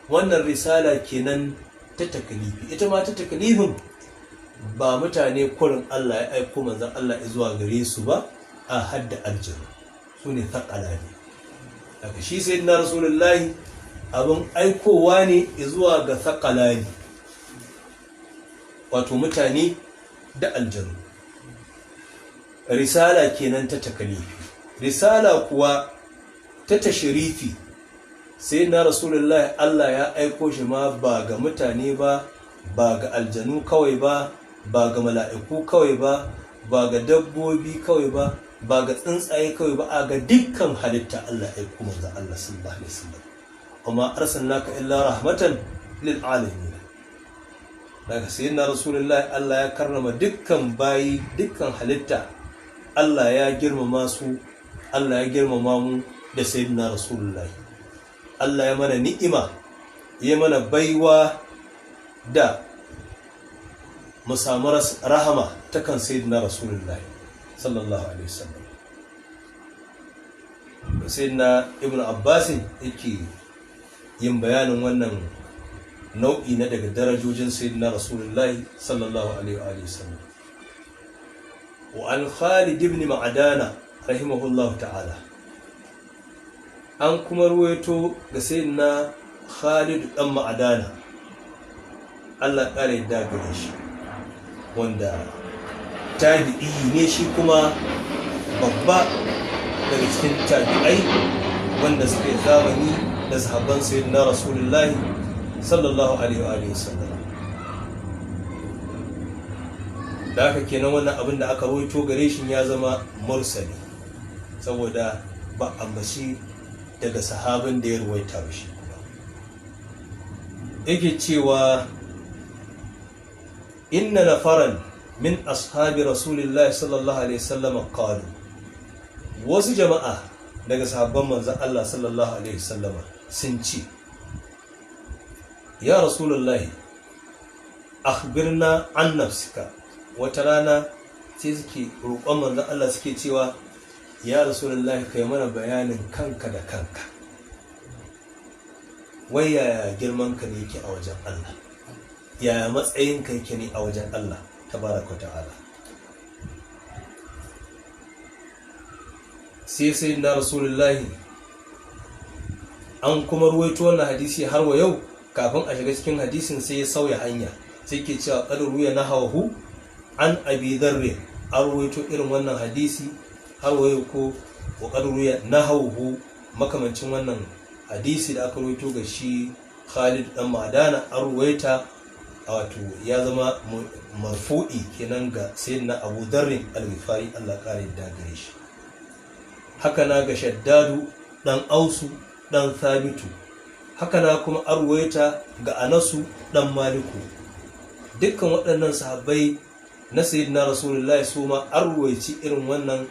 Wannan risala kenan ta taklifi. Ita ma ta taklifin ba mutane kurin Allah ya aiko manzon Allah zuwa gare su ba, a hadda aljanu, su ne thaqalani. Daga shi sayyidina rasulullahi abin aikowa ne zuwa ga thaqalani, wato mutane da aljanu. Risala kenan ta taklifi. Risala kuwa ta tashrifi, sai na rasulullahi Allah ya aiko shi ma ba ga mutane ba, ba ga aljanu kawai ba, ba ga mala'iku kawai ba, ba ga dabbobi kawai ba, ba ga tsuntsaye kawai ba, a ga dukkan halitta Allah ya aiko manzo Allah sallallahu alaihi wasallam. Amma arsalnaka illa rahmatan lil alamin. Daga sayyidina rasulullahi Allah ya karrama dukkan bayi, dukkan halitta Allah ya girmama su, Allah ya girmama mu da sayyidina rasulullahi. Allah ya mana ni'ima, ya mana baiwa da mu samu rahama ta kan sayyidina rasulullahi sallallahu alaihi wasallam. Sayyidina Ibn Abbas yake yin bayanin wannan nau'i na daga darajojin sayyidina rasulullahi sallallahu alaihi wasallam. Wa an Khalid ibn Ma'dana rahimahullahu ta'ala, an kuma ruwaito ga sayyidina Khalid dan Ma'dana, Allah ƙara yadda gare shi, wanda tabi'i ne shi kuma babba daga cikin tabi'ai wanda suka yi zamani da sahabban sayyidina rasulullahi sallallahu alaihi wasallam. Da haka kenan wannan abin da aka rawaito gare shi ya zama mursali, saboda ba ambaci daga sahabin da ya ruwaita ba shi. Yake cewa inna nafaran min ashabi rasulillahi sallallahu alaihi wasallam qalu, wasu jama'a daga sahabban manzon Allah sallallahu alaihi wasallam sun ce, ya rasulullahi akhbirna an nafsika. Wata rana sai suke roƙon manzon Allah, suke cewa ya rasulullahi kai mana bayanin kanka da kanka, wai yaya girman ka ne yake a wajen Allah, yaya matsayin ka yake ne a wajen Allah tabaraka ta'ala. sai na rasulullahi an kuma ruwaito wannan hadisi har wa yau. Kafin a shiga cikin hadisin sai ya sauya hanya, sai ke cewa qad ruya nahawu an abi dharr, an ruwaito irin wannan hadisi har wa yau, ko wa qad ruya nahawu makamancin wannan hadisi da aka ruwaito ga shi Khalid dan Ma'dana, an ruwaita wato ya zama marfu'i kenan ga sayyidina Abu Dharr al-Ghifari, Allah kare da gare shi. Haka na ga Shaddadu dan Ausu dan Thabitu, haka na kuma arwaita ga Anasu dan Maliku. Dukkan waɗannan sahabbai na sayyidina Rasulullahi su ma arwaici irin wannan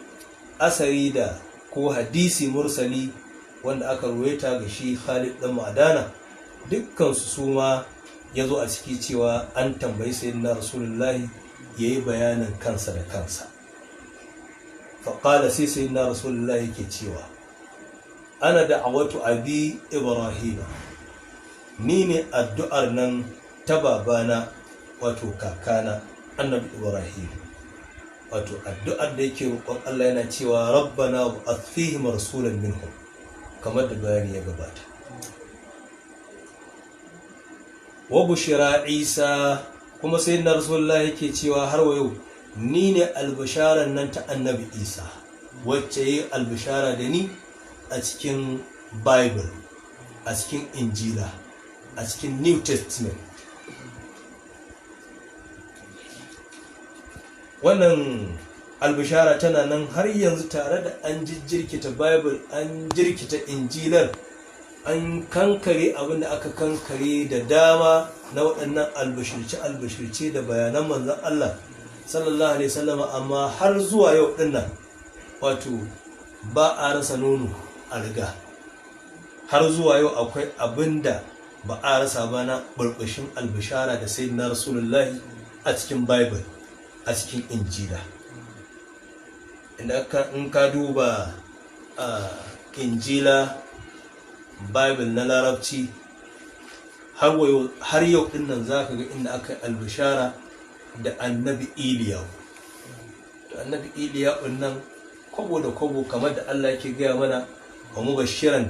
asari da ko hadisi mursali wanda aka ruwaita ga shi Khalid dan Ma'dana. Dukkan su ma yazo a ciki cewa an tambayi sayyidina Rasulullahi yayi bayanin kansa da kansa. Faqala sai sayyidina Rasulullahi yake cewa, ana da'awatu abi Ibrahim, ni ne addu'ar nan ta babana wato kakana annabi Ibrahim, wato addu'ar da yake roƙon Allah yana cewa rabbana wa'ath fihim rasulan minhum, kamar da bayani ya gabata. Wa bushira Isa, kuma sai na rasulullah yake cewa har wa yau ni ne albisharar nan ta annabi Isa, wacce yi albishara da ni a cikin Bible, a cikin Injila, a cikin New Testament. Wannan albishara tana nan har yanzu, tare da an jirkita Bible, an jirkita Injilar, an kankare abin da aka kankare da dama na waɗannan albishirce da bayanan manzon Allah sallallahu alaihi wasallam, amma har zuwa yau dinnan wato ba a rasa nono a riga. Har zuwa yau akwai abin da ba a rasa ba na burbushin albishara da sayyidina rasulullahi a cikin Bible, a cikin Injila. In ka duba Injila, Bible na Larabci, har yau dinnan za ka ga inda aka yi albishara da annabi Iliya. Da annabi Iliya nan kwabo da kwabo, kamar da Allah yake gaya mana, wa mubashiran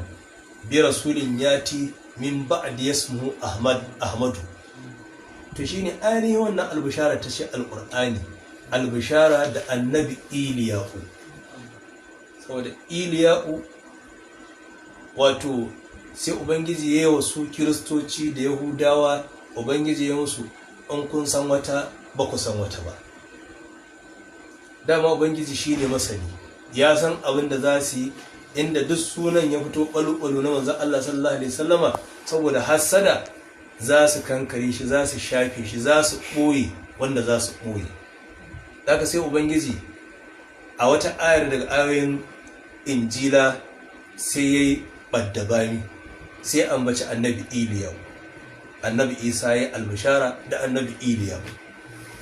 bi rasulin yati min ba'di ismuhu Ahmadu. To shine ainihin wannan albishara ta ce alqur'ani, albishara da annabi Iliya. Saboda Iliya wato sai ubangiji ya yi wa su kiristoci da yahudawa, ubangiji ya musu in kun san wata ba ku san wata ba. Dama ubangiji shi ne masani, ya san abin da za su yi, inda duk sunan ya fito ɓalu-ɓalu na manzon Allah sallallahu alaihi wasallama, saboda hassada za su kankare shi, za su shafe shi, za su ɓoye wanda za su ɓoye. Daga sai ubangiji a wata ayar daga ayoyin Injila sai ya yi ɓaddabami, sai ambaci annabi Iliya. Annabi Isa ya albishara da annabi Iliya.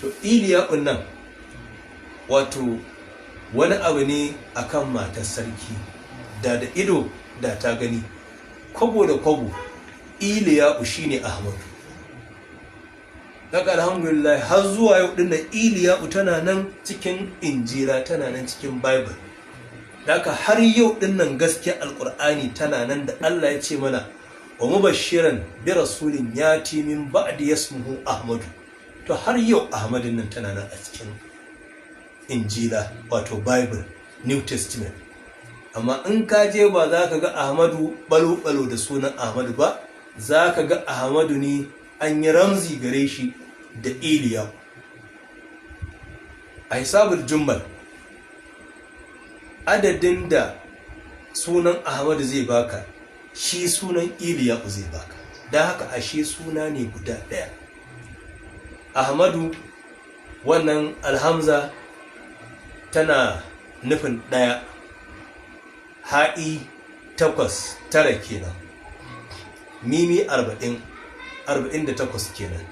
To Iliya nan wato wani abu ne akan matar sarki, da ido da ta gani, kwabo da kwabo. Iliya shine Ahmadu. Daga alhamdulillah har zuwa yau din da Iliya tana nan cikin Injila, tana nan cikin Bible. Daga har yau din nan gaskiya alqur'ani tana nan, da Allah ya ce mana wa mubashiran bi rasulin yati min ba'di ismuhu Ahmadu. To har yau Ahmadin nan tana nan a cikin Injila, wato Bible, New Testament. Amma in ka je ba za ka ga Ahmadu balo-balo da sunan Ahmadu ba, za ka ga Ahmadu ne an yi ramzi gare shi da Iliya. A hisabul jummal, adadin da sunan Ahmadu zai baka, shi sunan Iliya zai baka. Da haka ashe suna ne guda ɗaya. Ahmadu, wannan alhamza tana nufin ɗaya, ha'i 8 9 kenan, mimi 48 kenan.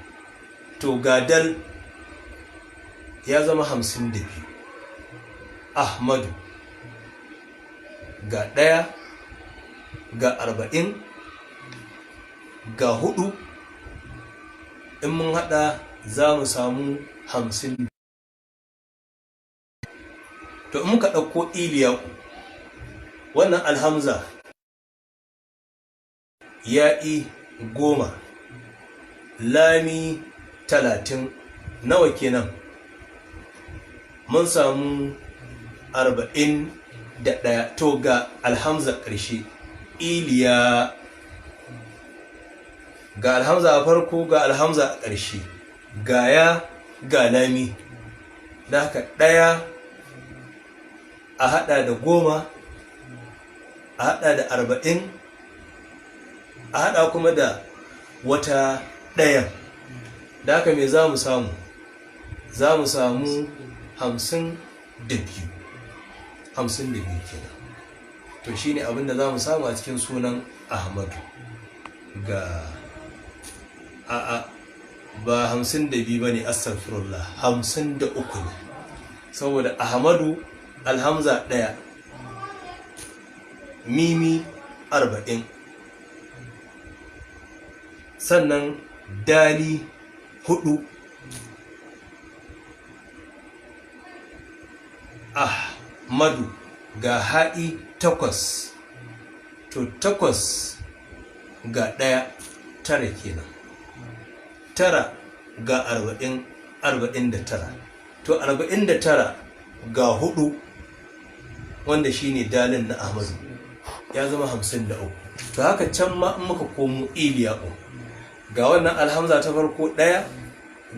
To gadal ya zama 52. Ahmadu ga 1 ga 40 ga 4, in mun hada za mu samu 50. To in muka ɗauko Iliya, wannan alhamza ya'i 10, lami 30, nawa kenan? Mun samu 41. To ga alhamza ƙarshe Iliya, ga alhamza a farko, ga alhamza a ƙarshe, ga ya ga lami. Da haka 1 a hada da 10, a hada da 40, a hada kuma da wata 1. Da haka me za mu samu? Za mu samu 52 kenan. To shine abinda za mu samu a cikin sunan Ahmadu. Ga ba 52 bane, astaghfirullah, 53 ne. Saboda Ahmadu alhamza 1, mimi 40, sannan dali 4, ahmadu ga ha'i 8, to 8 ga 1 9 kenan, 9 ga 40 49, to 49 ga 4 wanda shine dalin na ahmadu ya zama 53. to haka can ma in muka komo iliya'u ga wannan alhamza ta farko 1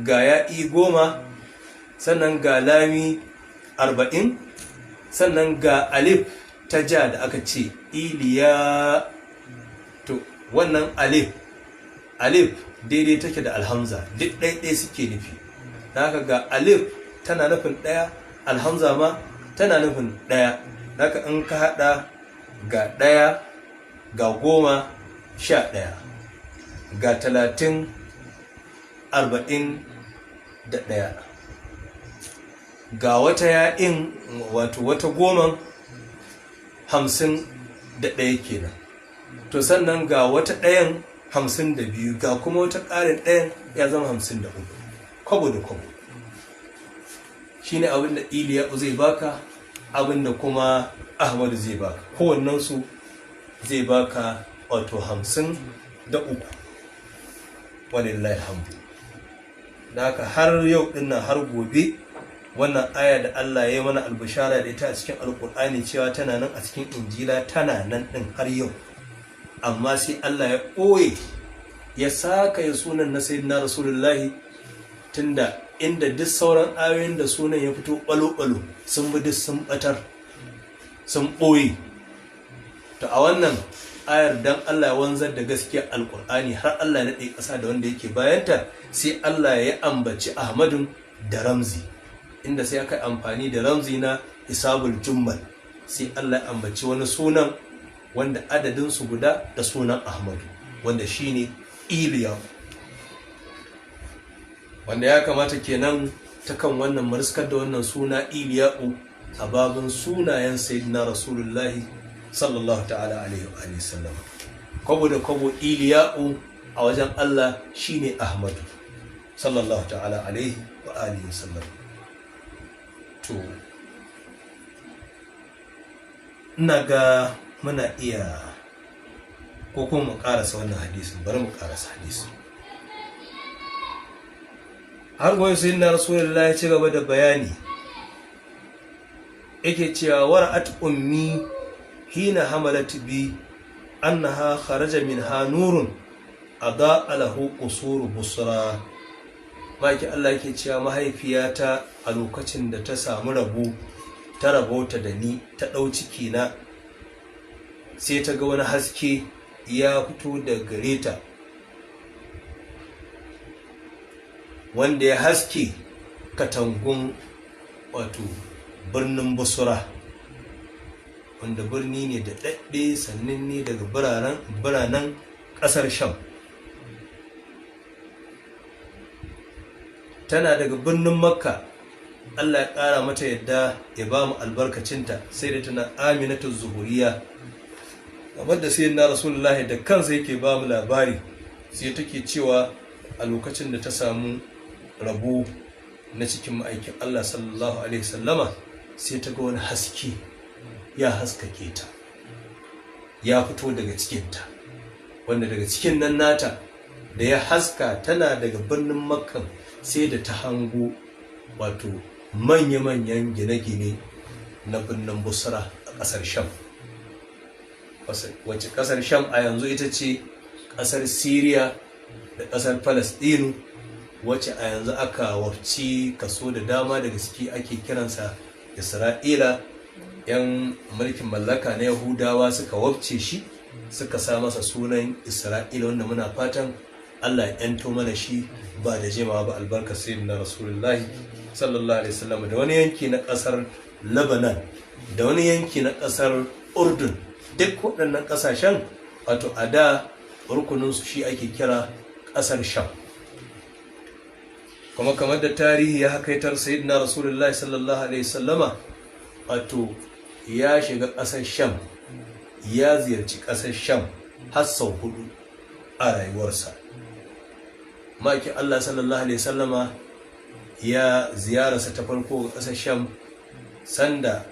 ga ya'i 10, sannan ga lami 40, sannan ga alif ta ja da aka ce iliya. to wannan alif daidai take da alhamza, duk ɗaiɗai suke nufi. haka ga alif tana nufin 1, alhamza ma tana nufin 1. haka in ka haɗa ga 1 ga 10 11 ga 30 41 ga wata ya'in wato wata 10 51 kenan. to sannan ga wata ɗayan 52 ga kuma wata ƙarin ɗayan ya zama 53, kwabo da kwabo. shine abin da iliya zai baka, abin da kuma ahmadu zai baka, kowannensu zai baka wato 53. walillahi alhamdu. da haka har yau dinnan har gobe wannan aya da Allah ya yi mana albishara da ita a cikin alkur'ani cewa tana nan a cikin injila tana nan din har yau, amma sai Allah ya ɓoye ya saka ya sunan na sayyidina rasulullahi, tunda inda duk sauran ayoyin da sunan ya fito ɓalo-ɓalo sun bi duk sun ɓatar sun ɓoye. to a wannan ayar dan Allah ya wanzar da gaskiya alkur'ani har Allah ya naɗe ƙasa da wanda yake bayanta, sai Allah ya ambaci ahmadun da ramzi, inda sai aka amfani da ramzi na isabul jummal, sai Allah ya ambaci wani sunan wanda adadinsu guda da sunan ahmadu, wanda shine iliya. wanda ya kamata kenan ta kan wannan mariskar da wannan suna iliya'u a babin sunayen sayyidina rasulullahi sallallahu ta'ala alaihi wa sallam. kwabo da kwabo iliya'u a wajen Allah shine ahmadu sallallahu ta'ala alaihi wa alihi sallam. to ina ga muna iya ko kuma mu karasa wannan hadisin, bari mu karasa hadisin. har goyi sai na rasulullahi ya ci gaba da bayani, yake cewa wara'at ummi hina hamalat bi annaha kharaja minha nurun adaa lahu qusur busra. baki Allah yake cewa mahaifiyata a lokacin da ta samu rabo, ta rabota da ni, ta ɗau ciki na, sai ta ga wani haske ya fito da gare ta, wanda ya haske katangun wato birnin Busra, wanda birni ne da ɗaɗɗe sannan ne daga biranen ƙasar Sham. tana daga birnin Makka, Allah ya ƙara mata yadda ya ba mu albarkacinta, sai da tana Aminatu Zuhuriya, kamar da sayyidina Rasulullahi da kansa yake ba mu labari, sai take cewa a lokacin da ta samu rabo na cikin ma'aikin Allah sallallahu alaihi wasallama, sai ta ga wani haske ya haskake ta, ya fito daga cikinta, wanda daga cikin nan nata da ya haska, tana daga birnin Makka, sai da ta hango wato manya-manyan gine-gine na birnin Busra a ƙasar Sham. wacce ƙasar Sham a yanzu ita ce ƙasar Siriya da ƙasar Falastinu, wacce a yanzu aka wafci kaso da dama daga ciki ake kiransa Isra'ila. 'yan mulkin mallaka na Yahudawa suka wafce shi, suka sa masa sunan Isra'ila, wanda muna fatan Allah ya yanto mana shi ba da jimawa ba, albarka sayyidina Rasulullahi sallallahu alaihi wasallam. da wani yanki na ƙasar Lebanon, da wani yanki na ƙasar Urdun, duk waɗannan ƙasashen wato a da rukuninsu shi ake kira ƙasar Sham. kuma kamar da tarihi ya hakaitar, sayyidina Rasulullahi sallallahu alaihi wasallama wato ya shiga ƙasar Sham, ya ziyarci ƙasar Sham har sau 4 a rayuwarsa. maki Allah sallallahu alaihi wasallama ya ziyararsa ta farko ga ƙasar Sham sanda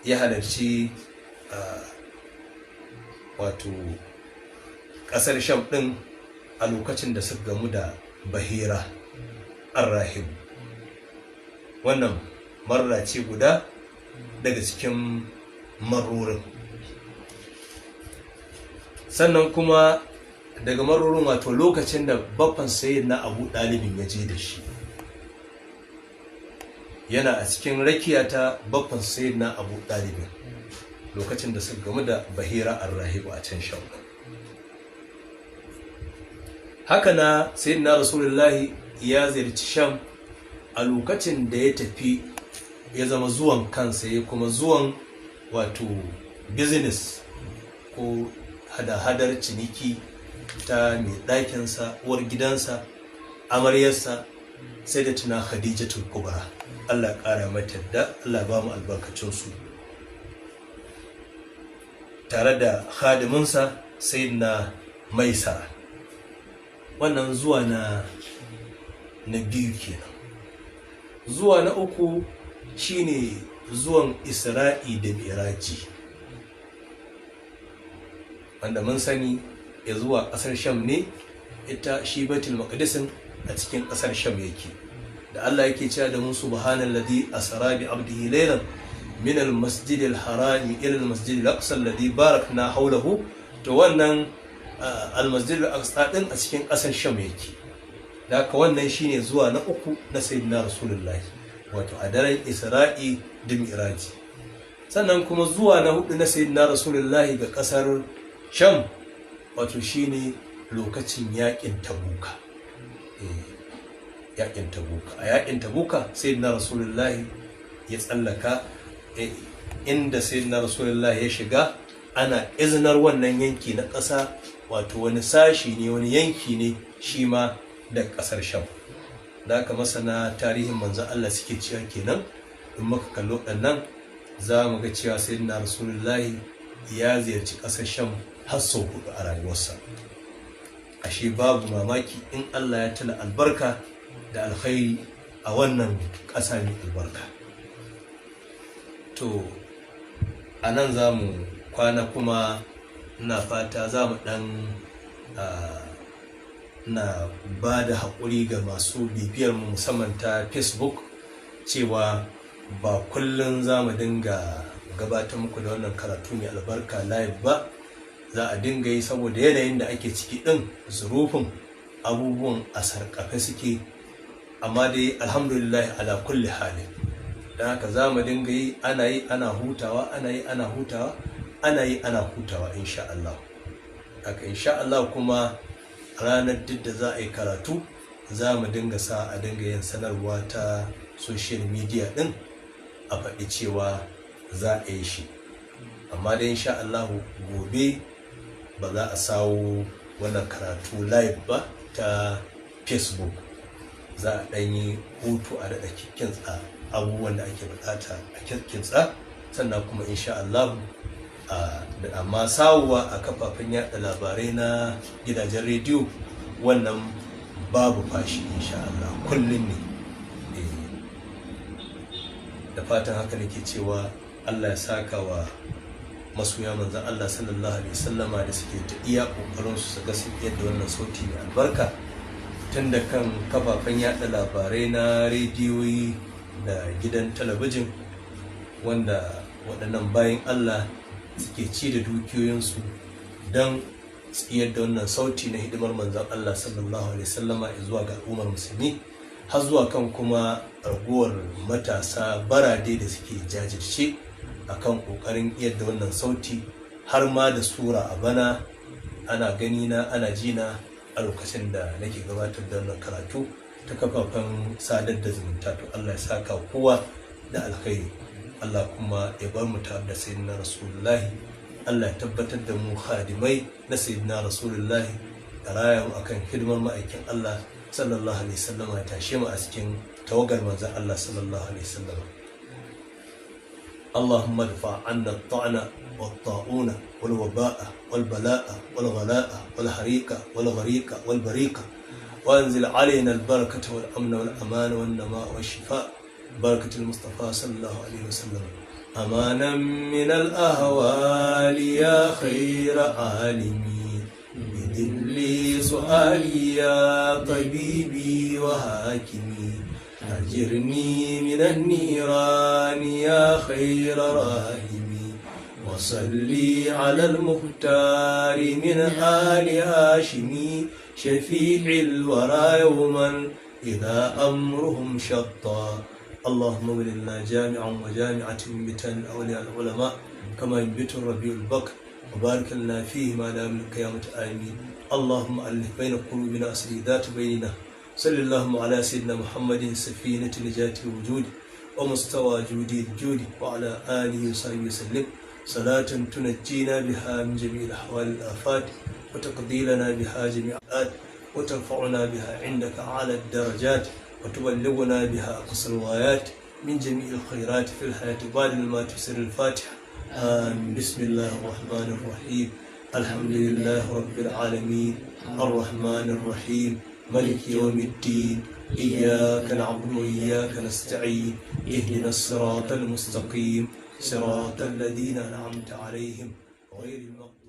ya halarci wato ƙasar sham ɗin a lokacin da suka gamu da bahira ar-rahib. Wannan marra ce guda daga cikin marorin. Sannan kuma daga marorin wato lokacin da baffan sayyidina Abu Dalibin ya je da shi, yana a cikin rakiya ta baffan sayyidina Abu Dalibin lokacin da suka gamu da bahira ar-rahib a can sham. Haka na sayyidina rasulullahi ya ziyarci sham a lokacin da ya tafi, ya zama zuwan kansa ya kuma zuwan wato business ko hada-hadar ciniki ta mai ɗakinsa, uwar gidansa, amaryarsa, sai da tuna Khadijatul Kubra. Allah ƙara mata da Allah ba mu albarkacinsu, tare da khadiminsa sayyidina Maisara. Wannan zuwa na biyu kenan. Zuwa na uku shine zuwan Isra'i da Miraji, wanda mun sani ya zuwa ƙasar Sham ne. Ita shi Baitul Maqdisin a cikin ƙasar Sham yake, da Allah yake cewa da mu subhanallazi asra bi abdihi laylan min al-masjidil harami ila al-masjidil aqsa alladhi barakna hawlahu. To wannan al-masjidil aqsa din a cikin ƙasar Sham yake. Da haka wannan shine zuwa na uku na sayyidina rasulullahi, wato a daren Isra'i da Mi'raji. Sannan kuma zuwa na hudu na sayyidina rasulullahi ga ƙasar Sham wato shine lokacin yaƙin Tabuka. Yaƙin Tabuka, a yaƙin Tabuka sayyidina rasulullahi ya tsallaka, inda sayyidina rasulullahi ya shiga ana izinar wannan yanki na ƙasa, wato wani sashi ne, wani yanki ne shi ma da ƙasar Sham. Da aka masana tarihin manzon Allah suke cewa kenan in muka kallo ɗannan za mu ga cewa sayyidina rasulullahi ya ziyarci ƙasar Sham har sau 4 a rayuwarsa. Ashe babu mamaki in Allah ya tuna albarka da alkhairi a wannan ƙasa mai albarka. To a nan za mu kwana, kuma ina fata za mu ɗan na ba da haƙuri ga masu bibiyar mu musamman ta Facebook cewa ba kullum za mu dinga gabatar muku da wannan karatu mai albarka live ba. Za a dinga yi saboda yanayin da ake ciki ɗin, zurufin abubuwan a sarƙafe suke, amma dai alhamdulillah ala kulli halin. Don haka za mu dinga yi, ana yi ana hutawa, ana yi ana hutawa, ana yi ana hutawa insha Allah. Haka insha Allah kuma ranar duk da za a yi karatu za mu dinga sa a dinga yin sanarwa ta social media din a faɗi cewa za a yi shi. Amma dai insha Allah gobe ba za a sawo wannan karatu live ba ta Facebook. Za a ɗan yi hutu a daɗa kintsa abubuwan da ake buƙata a kintsa, sannan kuma insha Allah amma sawowa a kafafen yada labarai na gidajen rediyo wannan babu fashi insha Allah, kullum ne. Da fatan haka nake cewa Allah ya saka wa masoya manzon Allah sallallahu alaihi wasallama da suke ta iya kokarin su ga sun yadda wannan sauti mai albarka, tun da kan kafafen yada labarai na rediyoyi da gidan talabijin, wanda waɗannan bayan Allah suke ci da dukiyoyinsu don tsiyar da wannan sauti na hidimar manzon Allah sallallahu alaihi wasallama zuwa ga al'ummar musulmi, har zuwa kan kuma ragowar matasa barade da suke jajirce akan kokarin yadda wannan sauti, har ma da sura a bana ana gani na ana jina a lokacin da nake gabatar da wannan karatu ta kafafen sadar da zumunta. To Allah ya saka kowa da alkhairi, Allah kuma ya bar mu tare da sayyidina rasulullahi, Allah ya tabbatar da mu khadimai na sayyidina rasulullahi, da raya mu akan hidimar ma'aikin Allah sallallahu alaihi wasallam, ya tashe mu a cikin tawagar manzon Allah sallallahu alaihi wasallam. Allahumma dfa 'anna at-ta'na wat-ta'una wal-waba'a wal-bala'a wal-ghala'a wal-hariqa wal-ghariqa wal-bariqa وأنزل علينا البركة والأمن والأمان والنماء والشفاء بركة المصطفى صلى الله عليه وسلم. أمانا من الأهوال يا خير عالمي، بذل سؤالي يا طبيبي وحاكمي، أجرني من النيران يا خير راحمي، وصلي على المختار من آل هاشمي، شفيع الورى يوما إذا أمرهم شطا. اللهم اغفر لنا جامعا وجامعة ينبتان أولياء العلماء كما ينبت الربيع البكر، وبارك لنا فيه ما دام القيامة آمين. اللهم ألف بين قلوبنا أصلح ذات بيننا. صلى اللهم على سيدنا محمد سفينة نجاة الوجود ومستوى جودي الجود، وعلى آله وصحبه وسلم، صلاة تنجينا بها من جميع الأحوال الآفات، وتقضي لنا بها جميع الآت، وترفعنا بها عندك أعلى الدرجات، وتبلغنا بها أقصى الغايات من جميع الخيرات في الحياة بعد ما تسر الفاتحة. آمين. بسم الله الرحمن الرحيم. الحمد لله رب العالمين، الرحمن الرحيم، ملك يوم الدين، إياك نعبد وإياك نستعين، اهدنا الصراط المستقيم، صراط الذين أنعمت عليهم غير المغضوب